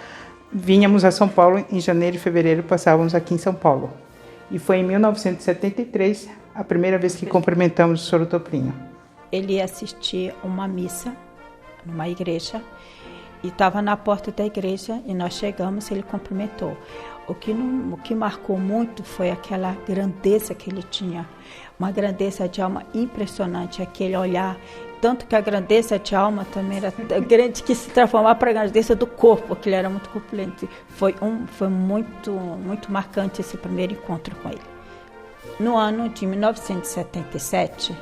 vínhamos a São Paulo em janeiro e fevereiro, passávamos aqui em São Paulo. E foi em 1973 a primeira vez que cumprimentamos o Sotoplínio. ele ia assistir uma missa numa igreja e estava na porta da igreja e nós chegamos e ele cumprimentou. O que marcou muito foi aquela grandeza que ele tinha, uma grandeza de alma impressionante, aquele olhar, tanto que a grandeza de alma também era grande que se transformava para a grandeza do corpo, porque ele era muito corpulento. Foi muito marcante esse primeiro encontro com ele. No ano de 1977,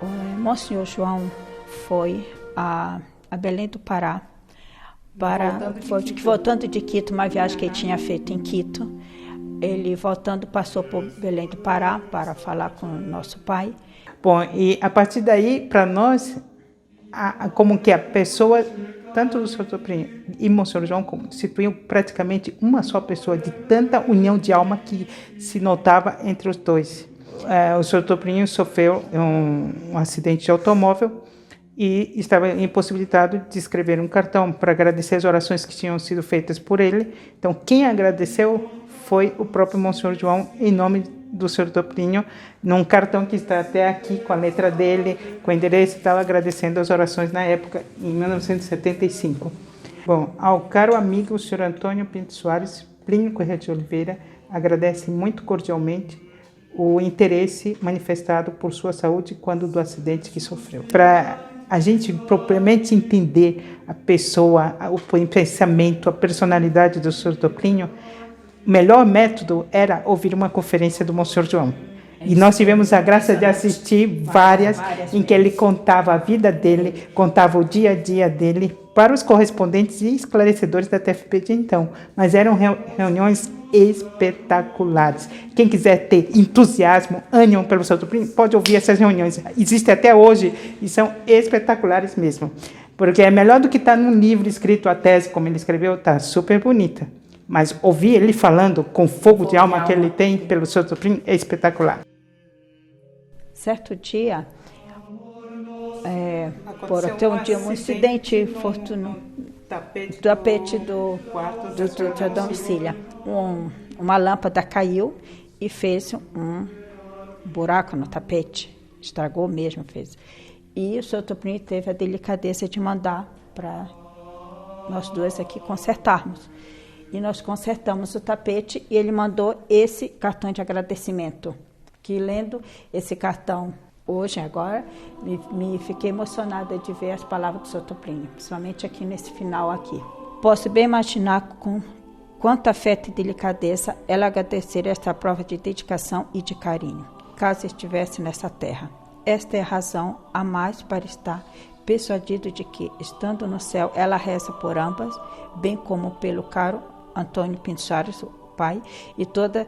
o Monsenhor João foi a Belém do Pará, voltando de Quito, uma viagem que ele tinha feito em Quito. Ele voltando passou por Belém do Pará para falar com o nosso pai. Bom, e a partir daí, para nós, como que a pessoa, tanto o Sr. Toplinho e o Monsenhor João, constituíam praticamente uma só pessoa, de tanta união de alma que se notava entre os dois. O Sr. Toplinho sofreu um acidente de automóvel e estava impossibilitado de escrever um cartão para agradecer as orações que tinham sido feitas por ele. Então, quem agradeceu foi o próprio Monsenhor João, em nome do Sr. Toplinho, num cartão que está até aqui, com a letra dele, com o endereço e tal, agradecendo as orações na época, em 1975. Bom, ao caro amigo, o Sr. Antônio Pinto Soares, Plínio Correia de Oliveira, agradece muito cordialmente o interesse manifestado por sua saúde quando do acidente que sofreu. Para a gente propriamente entender a pessoa, o pensamento, a personalidade do Sr. Toplinho, o melhor método era ouvir uma conferência do Monsenhor João. E nós tivemos a graça de assistir várias em que ele contava a vida dele, contava o dia a dia dele para os correspondentes e esclarecedores da TFP de então. Mas eram reuniões espetaculares. Quem quiser ter entusiasmo, ânimo pelo Sr. Toplinho, pode ouvir essas reuniões. Existem até hoje e são espetaculares mesmo. Porque é melhor do que estar num livro escrito, a tese, como ele escreveu, está super bonita. Mas ouvir ele falando com o fogo de alma que ele tem pelo Sr. Toplinho é espetacular. Certo dia, ter um incidente fortunoso, tapete do domicílio. Uma lâmpada caiu e fez um buraco no tapete, estragou mesmo, fez. E o Sr. Toplinho teve a delicadeza de mandar para nós dois aqui consertarmos. E nós consertamos o tapete e ele mandou esse cartão de agradecimento. Que lendo esse cartão hoje, agora, me fiquei emocionada de ver as palavras do Sr. Toplinho, principalmente aqui nesse final aqui. Posso bem imaginar com quanta afeto e delicadeza ela agradeceria esta prova de dedicação e de carinho, caso estivesse nessa terra. Esta é a razão a mais para estar persuadido de que, estando no céu, ela reza por ambas, bem como pelo caro Antônio Pinto Soares, o pai, e toda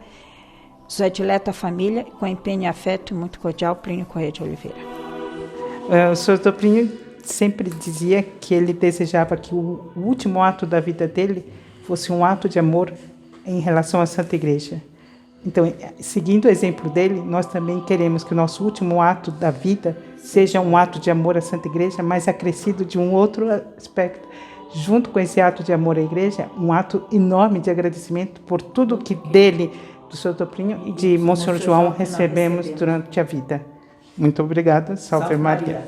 sua dileta família, com empenho e afeto muito cordial, Plínio Correia de Oliveira. O Sr. Toplinho sempre dizia que ele desejava que o último ato da vida dele fosse um ato de amor em relação à Santa Igreja. Então, seguindo o exemplo dele, nós também queremos que o nosso último ato da vida seja um ato de amor à Santa Igreja, mas acrescido de um outro aspecto. Junto com esse ato de amor à Igreja, um ato enorme de agradecimento por tudo que dele, do Sr. Toplinho e de Monsenhor João recebemos durante a vida. Muito obrigada. Salve Maria.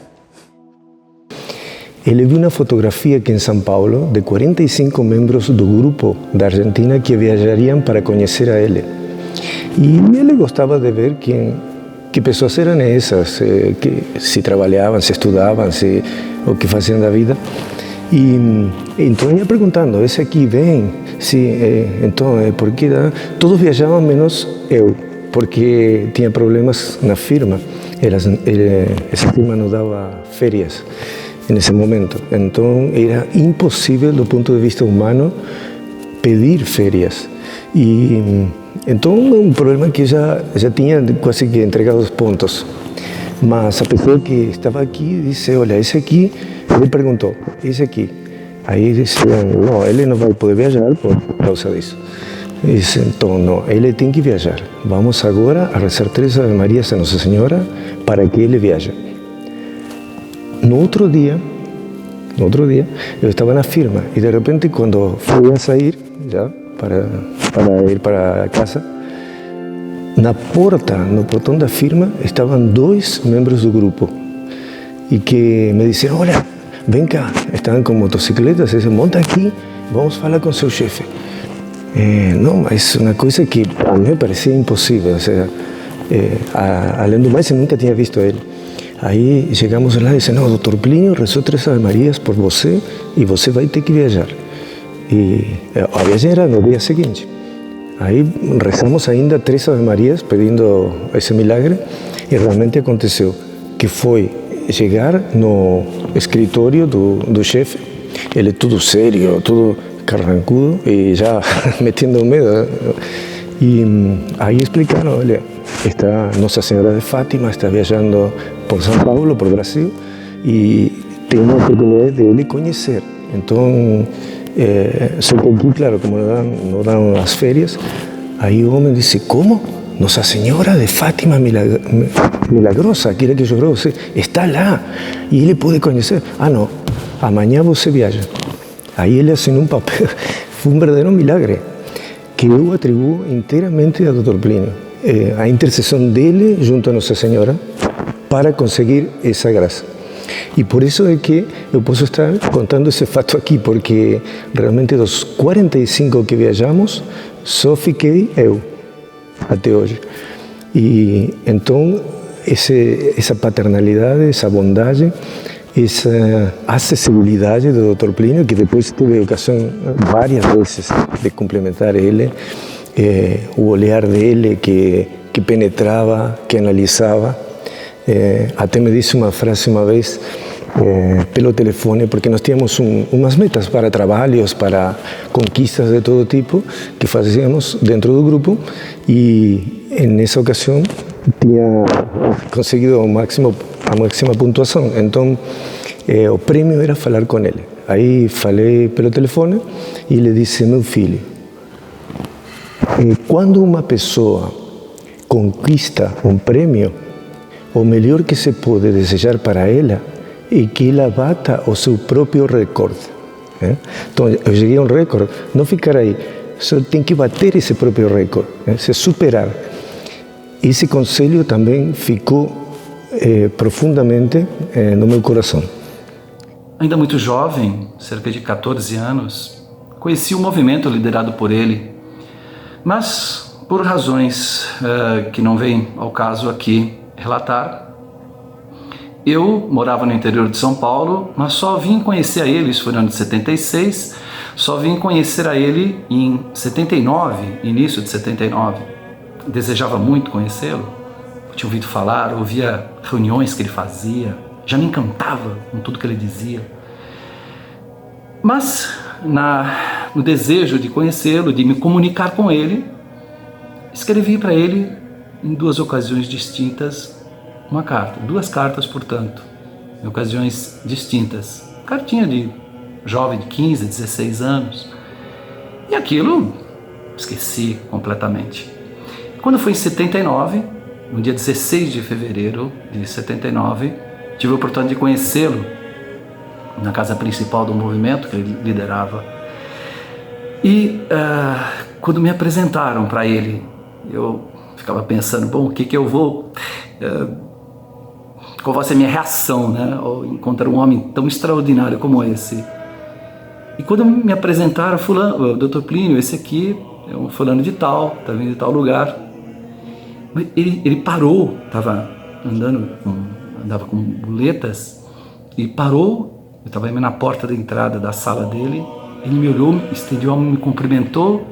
Ele viu uma fotografia aqui em São Paulo de 45 membros do grupo da Argentina que viajariam para conhecer a ele. E ele gostava de ver que pessoas eram essas, que se trabalhavam, se estudavam, o que faziam da vida. E então ia perguntando, esse aqui vem? Sim, então, por que todos viajavam menos eu, porque tinha problemas na firma. Essa firma não dava férias nesse momento. Então, era impossível, do ponto de vista humano, pedir férias. E então, um problema que já tinha quase que entregado os pontos. Mas a pessoa que estava aqui disse, olha, esse aqui, ele perguntou, esse aqui. Aí diziam, não, ele não vai poder viajar por causa disso. E disse, então, não, ele tem que viajar. Vamos agora a rezar 3 Ave Marias a Nossa Senhora para que ele viaje. No outro dia, eu estava na firma e de repente, quando fui a sair, já, para ir para casa, no portão da firma estavam 2 membros do grupo. y que me dicen, olha, vem cá, estaban con motocicletas, dicen, monta aqui, vamos falar com seu chefe. Não, mas uma coisa que a mim me parecia impossível, ou seja, além do mais, eu nunca tinha visto ele. Aí chegamos lá e disse, não, doutor Plínio rezou 3 Ave Marias por você e você vai ter que viajar. E a viagem era no dia seguinte. Aí rezamos ainda 3 Ave Marias pedindo esse milagre e realmente aconteceu, que foi chegar no escritório do chefe, ele tudo sério, tudo carrancudo e já metendo medo. E aí explicaram, olha, está Nossa Senhora de Fátima, está viajando por São Paulo, por Brasil, e tem uma oportunidade de ele conhecer. Então, só que aqui, claro, como não dão as férias, aí o homem disse, como? Nossa Senhora de Fátima milagrosa, aquela que chorou, está lá, e ele pode conhecer. Ah, não, amanhã você viaja. Aí ele assinou um papel, foi um verdadeiro milagre, que eu atribuo inteiramente ao Dr. Plínio. A intercessão dele junto a Nossa Senhora para conseguir essa graça. E por isso é que eu posso estar contando esse fato aqui, porque realmente dos 45 que viajamos, só fiquei eu até hoje. E então essa paternalidade, essa bondade, essa acessibilidade do Dr. Plínio, que depois tive a ocasião várias vezes de cumprimentar ele, o olhar dele que penetrava, que analisava. Até me disse uma frase uma vez pelo telefone, porque nós tínhamos umas metas para trabalhos, para conquistas de todo tipo que fazíamos dentro do grupo, e nessa ocasião tinha conseguido a máxima pontuação. Então o prêmio era falar com ele. Aí falei pelo telefone e ele disse, meu filho, quando uma pessoa conquista um prêmio, o melhor que se pode desejar para ela é que ela bata o seu próprio recorde. Então, eu cheguei a um recorde, não ficar aí, só tem que bater esse próprio recorde, se superar. Esse conselho também ficou profundamente no meu coração. Ainda muito jovem, cerca de 14 anos, conheci um movimento liderado por ele, mas por razões que não vem ao caso aqui relatar, eu morava no interior de São Paulo, mas só vim conhecer a ele, isso foi no ano de 76, só vim conhecer a ele em 79, início de 79. Desejava muito conhecê-lo, tinha ouvido falar, ouvia reuniões que ele fazia, já me encantava com tudo que ele dizia. Mas no desejo de conhecê-lo, de me comunicar com ele, escrevi para ele em 2 ocasiões distintas uma carta, 2 cartas, portanto, em ocasiões distintas. Cartinha de jovem de 15, 16 anos. E aquilo esqueci completamente. Quando foi em 79, no dia 16 de fevereiro de 79, tive a oportunidade de conhecê-lo na casa principal do movimento que ele liderava. E quando me apresentaram para ele, eu ficava pensando, bom, o que eu vou... qual vai ser a minha reação, né, ao encontrar um homem tão extraordinário como esse. E quando me apresentaram, fulano, Dr. Plínio, esse aqui é um fulano de tal, está vindo de tal lugar. Ele parou, andava com muletas, e parou, eu estava na porta da entrada da sala dele, ele me olhou, estendeu a mão, me cumprimentou,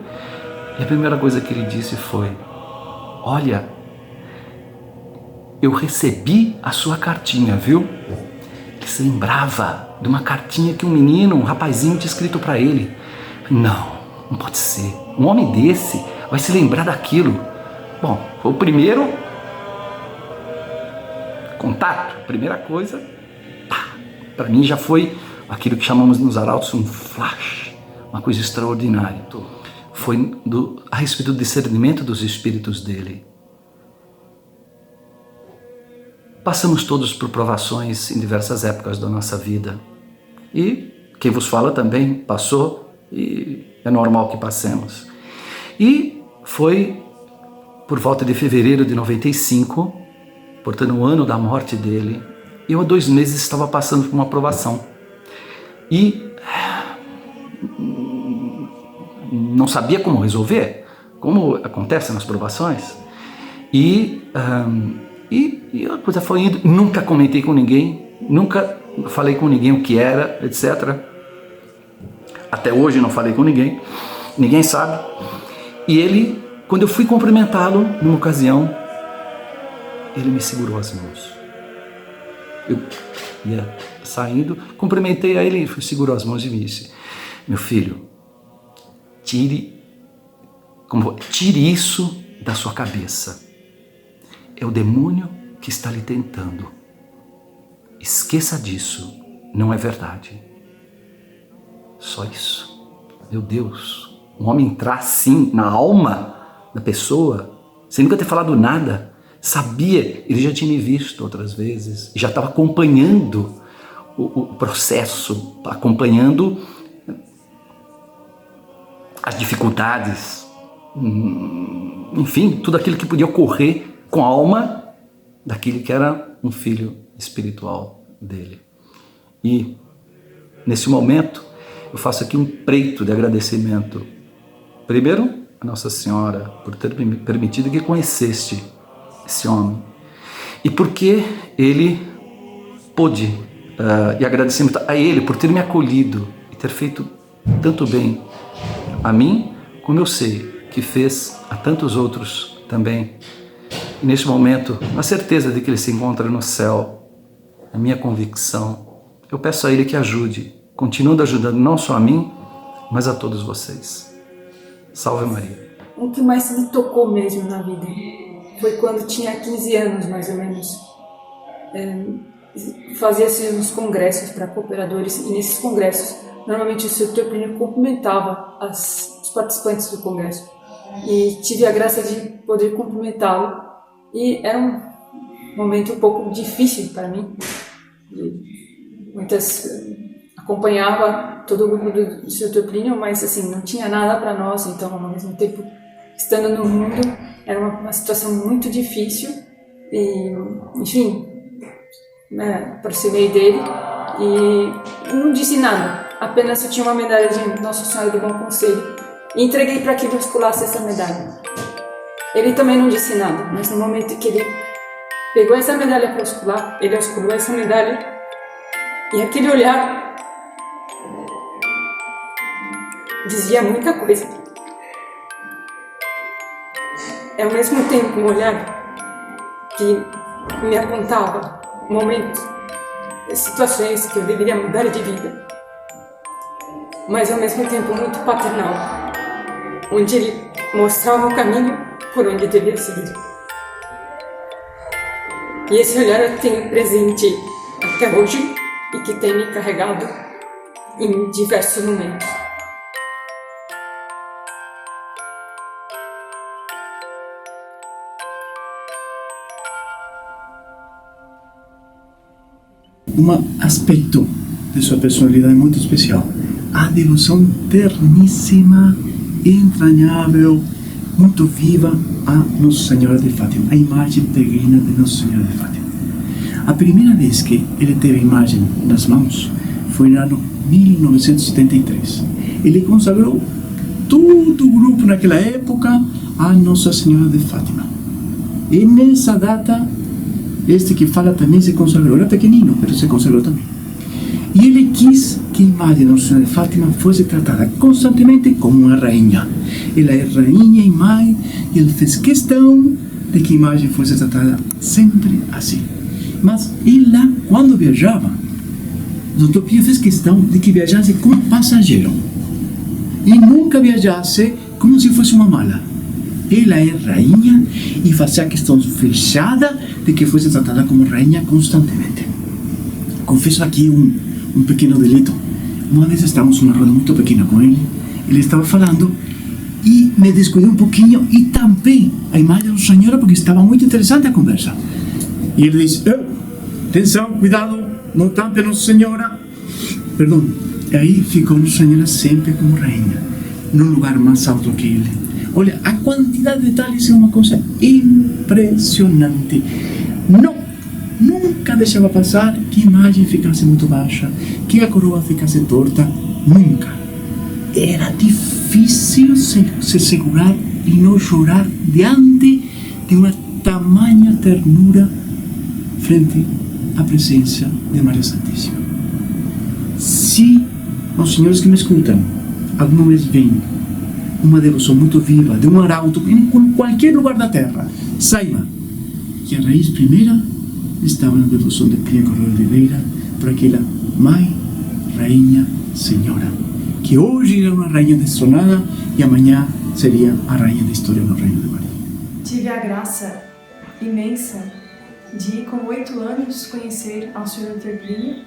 e a primeira coisa que ele disse foi, olha, eu recebi a sua cartinha, viu? Ele se lembrava de uma cartinha que um rapazinho tinha escrito para ele. Não pode ser. Um homem desse vai se lembrar daquilo. Bom, foi o primeiro contato, primeira coisa, para mim já foi aquilo que chamamos nos arautos um flash, uma coisa extraordinária. Foi a respeito do discernimento dos espíritos dele. Passamos todos por provações em diversas épocas da nossa vida. E quem vos fala também passou, e é normal que passemos. E foi por volta de fevereiro de 95, portanto no ano da morte dele, eu há 2 meses estava passando por uma provação. E não sabia como resolver, como acontece nas provações. E a coisa foi indo, nunca comentei com ninguém, nunca falei com ninguém o que era, etc. Até hoje não falei com ninguém, ninguém sabe. E ele, quando eu fui cumprimentá-lo, numa ocasião, ele me segurou as mãos. Eu ia saindo, cumprimentei a ele, ele segurou as mãos e me disse: meu filho, tire isso da sua cabeça. É o demônio que está lhe tentando. Esqueça disso, não é verdade. Só isso. Meu Deus, um homem entrar assim na alma da pessoa, sem nunca ter falado nada, sabia, ele já tinha me visto outras vezes, já estava acompanhando o processo, acompanhando as dificuldades, enfim, tudo aquilo que podia ocorrer com a alma daquele que era um filho espiritual dele. E nesse momento eu faço aqui um preito de agradecimento, primeiro a Nossa Senhora por ter me permitido que conheceste esse homem, e porque ele pôde, e agradecimento a ele por ter me acolhido e ter feito tanto bem a mim, como eu sei que fez a tantos outros também. E neste momento, na certeza de que ele se encontra no céu, a minha convicção, eu peço a ele que ajude, continuando ajudando não só a mim, mas a todos vocês. Salve Maria. O que mais me tocou mesmo na vida foi quando tinha 15 anos, mais ou menos. Fazia-se uns congressos para cooperadores, e nesses congressos, normalmente o Sr. Plínio cumprimentava os participantes do congresso. E tive a graça de poder cumprimentá-lo. E era um momento um pouco difícil para mim. Acompanhava todo o grupo do Sr. Plínio, mas assim, não tinha nada para nós, então ao mesmo tempo, estando no mundo, era uma situação muito difícil. E, enfim, aproximei dele e não disse nada, apenas eu tinha uma medalha de Nossa Senhora do Bom Conselho e entreguei para que ele osculasse essa medalha. Ele também não disse nada, mas no momento que ele pegou essa medalha para oscular, ele osculou essa medalha e aquele olhar dizia muita coisa. É ao mesmo tempo um olhar que me apontava momentos, situações que eu deveria mudar de vida, mas ao mesmo tempo muito paternal, onde ele mostrava o caminho por onde eu devia seguir. E esse olhar eu tenho presente até hoje e que tem me carregado em diversos momentos. Um aspecto de sua personalidade muito especial, a devoção terníssima, entranhável, muito viva a Nossa Senhora de Fátima, a imagem peregrina de Nossa Senhora de Fátima. A primeira vez que ele teve a imagem nas mãos foi no ano 1973. Ele consagrou todo o grupo naquela época a Nossa Senhora de Fátima. E nessa data, este que fala também se consagrou. Era pequenino, mas se consagrou também. E ele quis que a imagem de Nossa Senhora de Fátima fosse tratada constantemente como uma rainha. Ela é rainha e mãe, e ele fez questão de que a imagem fosse tratada sempre assim. Mas ela, quando viajava, o Dr. Plínio fez questão de que viajasse como passageiro. E nunca viajasse como se fosse uma mala. Ela é rainha e fazia questão fechada de que fosse tratada como rainha constantemente. Confesso aqui um pequeno delito. Uma vez estávamos numa roda muito pequena com ele estava falando e me descuidei um pouquinho e tampei a imagem da Senhora porque estava muito interessante a conversa. E ele disse: atenção, cuidado, não tampe a Nossa Senhora. Perdão. E aí ficou Nossa Senhora sempre como rainha, num lugar mais alto que ele. Olha, a quantidade de detalhes é uma coisa impressionante. Nunca deixava passar que a imagem ficasse muito baixa, que a coroa ficasse torta. Nunca. Era difícil se segurar e não chorar diante de uma tamanha ternura frente à presença de Maria Santíssima. Se aos senhores que me escutam alguma vez vem uma devoção muito viva de um arauto em qualquer lugar da terra, saiba que a raiz primeira estava na devoção de Plínio Correia de Oliveira por aquela Mãe, Rainha, Senhora, que hoje era uma rainha destronada e amanhã seria a rainha da história do Reino de Maria. Tive a graça imensa de, com 8 anos, conhecer ao Sr. Dr. Plínio.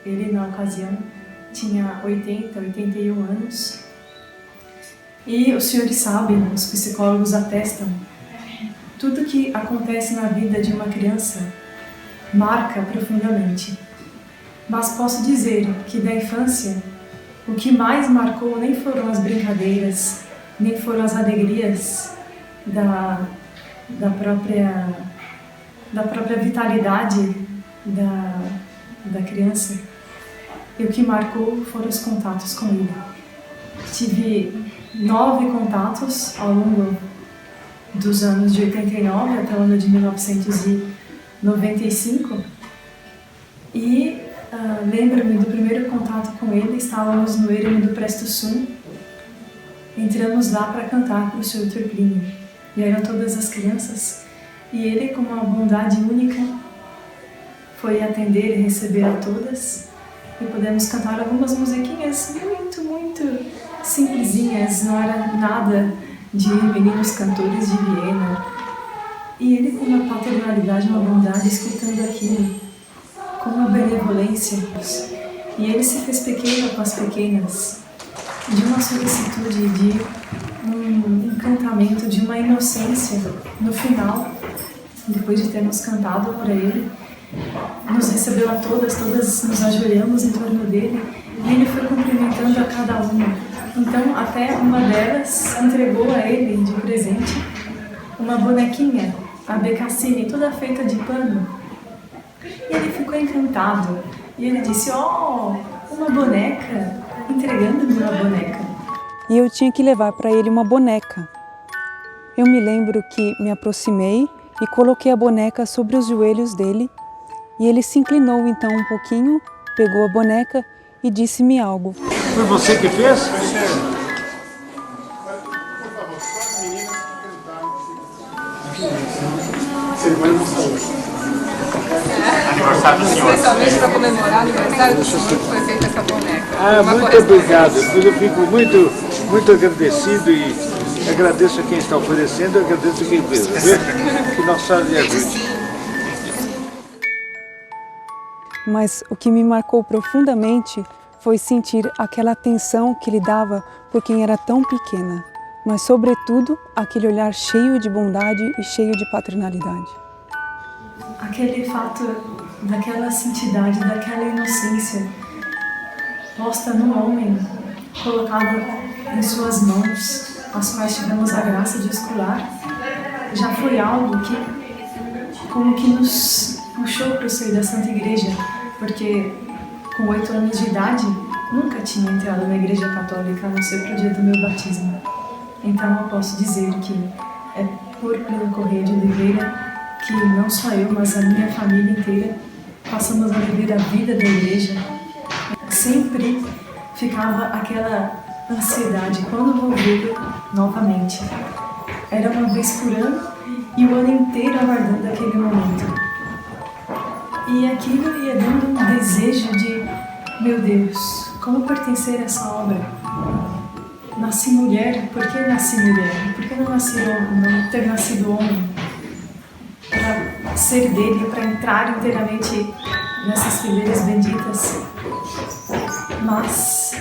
Ele, na ocasião, tinha 81 anos. E os senhores sabem, os psicólogos atestam, tudo que acontece na vida de uma criança marca profundamente. Mas posso dizer que da infância, o que mais marcou nem foram as brincadeiras, nem foram as alegrias da própria vitalidade da criança. E o que marcou foram os contatos com ele. Tive 9 contatos ao longo dos anos de 89 até o ano de 1995. E lembro-me do primeiro contato com ele, estávamos no eremo do Presto Sum. Entramos lá para cantar para o Sr. Dr. Plínio. E eram todas as crianças. E ele, com uma bondade única, foi atender e receber a todas. E pudemos cantar algumas musiquinhas muito simplesinhas, não era nada de meninos cantores de Viena. E ele, com uma paternalidade, uma bondade, escutando aquilo, com uma benevolência. E ele se fez pequeno com as pequenas, de uma solicitude, de um encantamento, de uma inocência. No final, depois de termos cantado para ele, nos recebeu a todas nos ajoelhamos em torno dele e ele foi cumprimentando a cada uma. Então, até uma delas entregou a ele de presente uma bonequinha, a Becassine, toda feita de pano. E ele ficou encantado. E ele disse, uma boneca, entregando-me uma boneca. E eu tinha que levar para ele uma boneca. Eu me lembro que me aproximei e coloquei a boneca sobre os joelhos dele. E ele se inclinou então um pouquinho, pegou a boneca e disse-me algo. Foi você que fez? Aniversário do senhor. Especialmente para comemorar o aniversário do senhor, foi feita essa boneca. Muito obrigado. Eu fico muito agradecido e agradeço a quem está oferecendo, agradeço a quem fez. Que Nossa Senhora lhe ajude. Mas o que me marcou profundamente foi sentir aquela atenção que ele dava por quem era tão pequena, mas sobretudo aquele olhar cheio de bondade e cheio de paternalidade. Aquele fato daquela santidade, daquela inocência posta no homem, colocada em suas mãos, as quais tivemos a graça de escutar, já foi algo que como que nos puxou para o seio da Santa Igreja, porque com 8 anos de idade nunca tinha entrado na Igreja Católica, a não ser para o dia do meu batismo. Então eu posso dizer que é por Plínio Correia de Oliveira que não só eu, mas a minha família inteira passamos a viver a vida da Igreja. Sempre ficava aquela ansiedade, quando vou vê-lo novamente. Era uma vez por ano e o ano inteiro aguardando aquele momento. E aquilo ia dando um desejo de, meu Deus, como pertencer a essa obra? Nasci mulher, por que nasci mulher? Por que não ter nascido homem? Para ser dele, para entrar inteiramente nessas fileiras benditas. Mas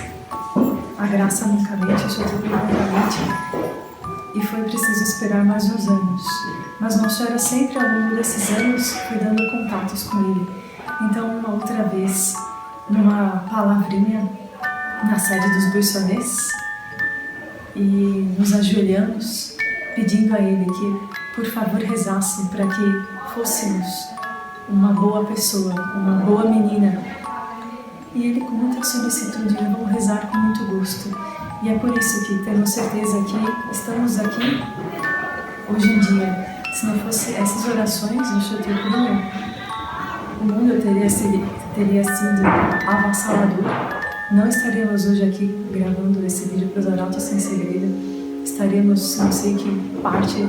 a graça nunca mente, o Sr. Dr. nunca mente. E foi preciso esperar mais uns anos. Mas Nossa Senhora sempre, ao longo desses anos, foi dando contatos com ele. Então, uma outra vez, numa palavrinha na sede dos Buissonets, e nos ajoelhamos, pedindo a ele que, por favor, rezasse para que fôssemos uma boa pessoa, uma boa menina. E ele, com muita solicitude, vão rezar com muito gosto. E é por isso que temos certeza que estamos aqui hoje em dia. Se não fosse essas orações do Doutor Plínio, o mundo teria sido avassalador. Não estaríamos hoje aqui gravando esse vídeo para os Arautos Sem Segredo. Estaríamos, não sei que parte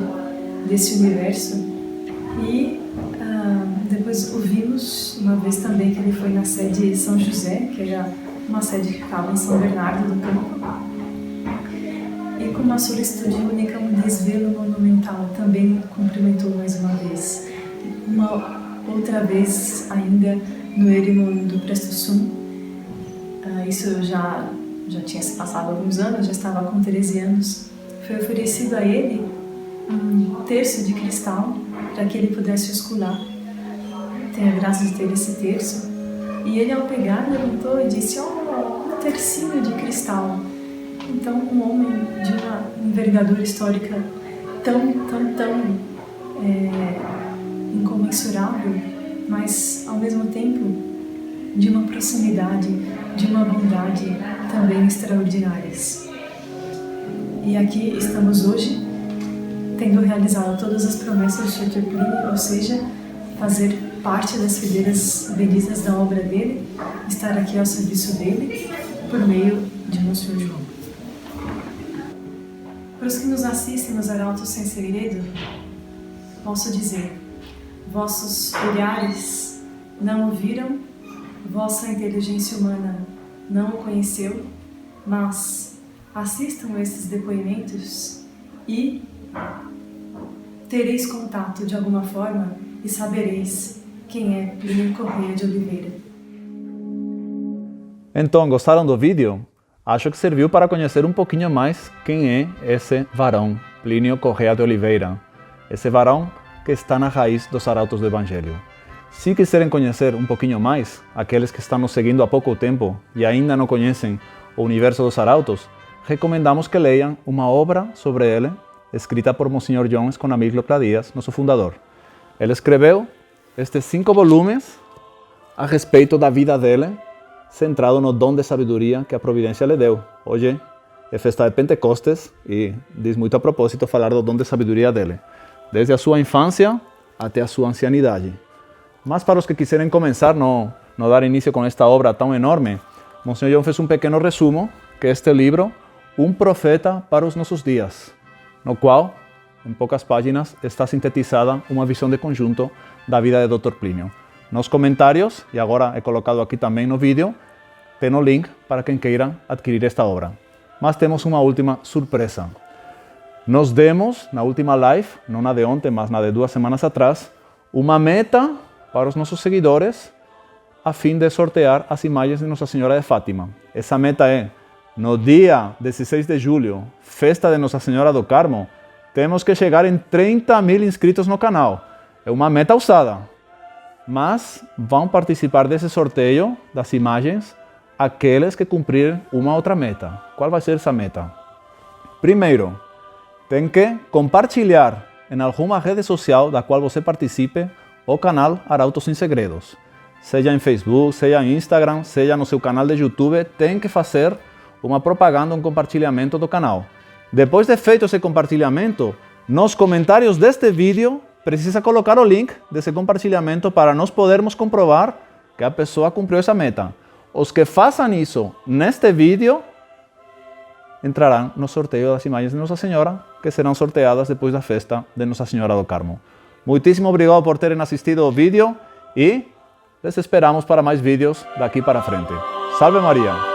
desse universo. E depois ouvimos uma vez também que ele foi na sede São José, que era uma sede que ficava em São Bernardo do Campo. E com uma solicitude única, um desvelo monumental, também cumprimentou mais uma vez. Uma outra vez ainda no eremo do Presto Sum. Isso já tinha se passado alguns anos, já estava com 13 anos. Foi oferecido a ele um terço de cristal para que ele pudesse oscular. Tem a graça de ter esse terço. E ele, ao pegar, levantou e disse: um tercinho de cristal. Então, um homem de uma envergadura histórica tão incomensurável, mas, ao mesmo tempo, de uma proximidade, de uma bondade também extraordinárias. E aqui estamos hoje, tendo realizado todas as promessas do Doutor Plínio, ou seja, fazer parte das fileiras benditas da obra dele, estar aqui ao serviço dele, por meio de Monsenhor João. Para os que nos assistem nos Arautos Sem Segredo, posso dizer: vossos olhares não o viram, vossa inteligência humana não o conheceu, mas assistam esses depoimentos e tereis contato de alguma forma e sabereis quem é Plínio Correia de Oliveira. Então, gostaram do vídeo? Acho que serviu para conhecer um pouquinho mais quem é esse varão, Plínio Correia de Oliveira. Esse varão que está na raiz dos Arautos do Evangelho. Se quiserem conhecer um pouquinho mais, aqueles que estão nos seguindo há pouco tempo e ainda não conhecem o universo dos Arautos, recomendamos que leiam uma obra sobre ele, escrita por Monsenhor João Esconamiclo Dias, nosso fundador. Ele escreveu estes 5 volumes a respeito da vida dele, centrado no dom de sabedoria que a providência lhe deu. Hoje é festa de Pentecostes e diz muito a propósito falar do dom de sabedoria dele, desde a sua infância até a sua ancianidade. Mas para os que quiserem começar, não dar início com esta obra tão enorme, Monsenhor João fez um pequeno resumo, que é este livro, Um Profeta para os Nossos Dias, no qual, em poucas páginas, está sintetizada uma visão de conjunto da vida de Dr. Plínio. Nos comentários, e agora é colocado aqui também no vídeo, tem o link para quem queira adquirir esta obra. Mas temos uma última surpresa. Nós demos, na última live, não na de ontem, mas na de 2 semanas atrás, uma meta para os nossos seguidores, a fim de sortear as imagens de Nossa Senhora de Fátima. Essa meta é, no dia 16 de julho, festa de Nossa Senhora do Carmo, temos que chegar em 30.000 inscritos no canal. É uma meta ousada, mas vão participar desse sorteio das imagens aqueles que cumprirem uma outra meta. Qual vai ser essa meta? Primeiro, tem que compartilhar em alguma rede social da qual você participe o canal Arautos Sem Segredos. Seja em Facebook, seja em Instagram, seja no seu canal de YouTube, tem que fazer uma propaganda, um compartilhamento do canal. Depois de feito esse compartilhamento, nos comentários deste vídeo, precisa colocar o link desse compartilhamento para nós podermos comprovar que a pessoa cumpriu essa meta. Os que façam isso neste vídeo entrarão no sorteio das imagens de Nossa Senhora, que serão sorteadas depois da festa de Nossa Senhora do Carmo. Muitíssimo obrigado por terem assistido ao vídeo e les esperamos para mais vídeos daqui para frente. Salve Maria!